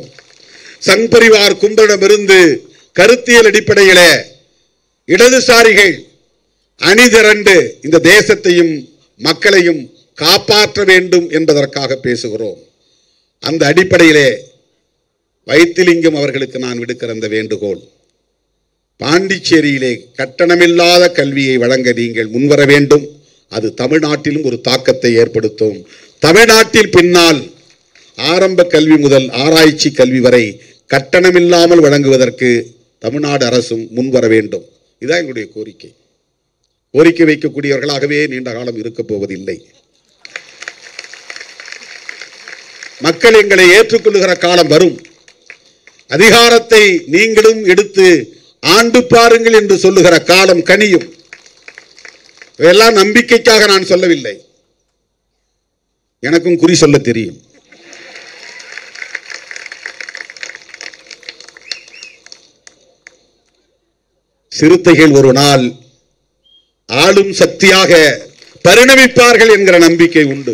சங் பரிவார் கும்பலிடமிருந்து கருத்தியல் அடிப்படையில் இடதுசாரிகள் அணிதிரண்டு இந்த தேசத்தையும் மக்களையும் காப்பாற்ற வேண்டும் என்பதற்காக பேசுகிறோம். அந்த அடிப்படையிலே வைத்திலிங்கம் அவர்களுக்கு நான் விடுக்கிற அந்த வேண்டுகோள், பாண்டிச்சேரியிலே கட்டணமில்லாத கல்வியை வழங்க நீங்கள் முன்வர வேண்டும். அது தமிழ்நாட்டிலும் ஒரு தாக்கத்தை ஏற்படுத்தும். தமிழ்நாட்டில் பின்னால் ஆரம்ப கல்வி முதல் ஆராய்ச்சி கல்வி வரை கட்டணமில்லாமல் வழங்குவதற்கு தமிழ்நாடு அரசும் முன்வர வேண்டும். இதுதான் எங்களுடைய கோரிக்கை. கோரிக்கை வைக்கக்கூடியவர்களாகவே நீண்ட காலம் இருக்கப் போவதில்லை. மக்கள் எங்களை ஏற்றுக்கொள்ளுகிற காலம் வரும். அதிகாரத்தை நீங்களும் எடுத்து ஆண்டு பாருங்கள் என்று சொல்லுகிற காலம் கனியும். இதெல்லாம் நம்பிக்கைக்காக நான் சொல்லவில்லை, எனக்கும் குறி சொல்ல தெரியும். சிறுத்தைகள் ஒரு நாள் ஆளும் சக்தியாக பரிணமிப்பார்கள் என்கிற நம்பிக்கை உண்டு.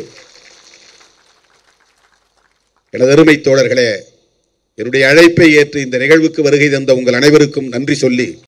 எனது அருமை தோழர்களே, என்னுடைய அழைப்பை ஏற்று இந்த நிகழ்வுக்கு வருகை தந்த உங்கள் அனைவருக்கும் நன்றி சொல்லி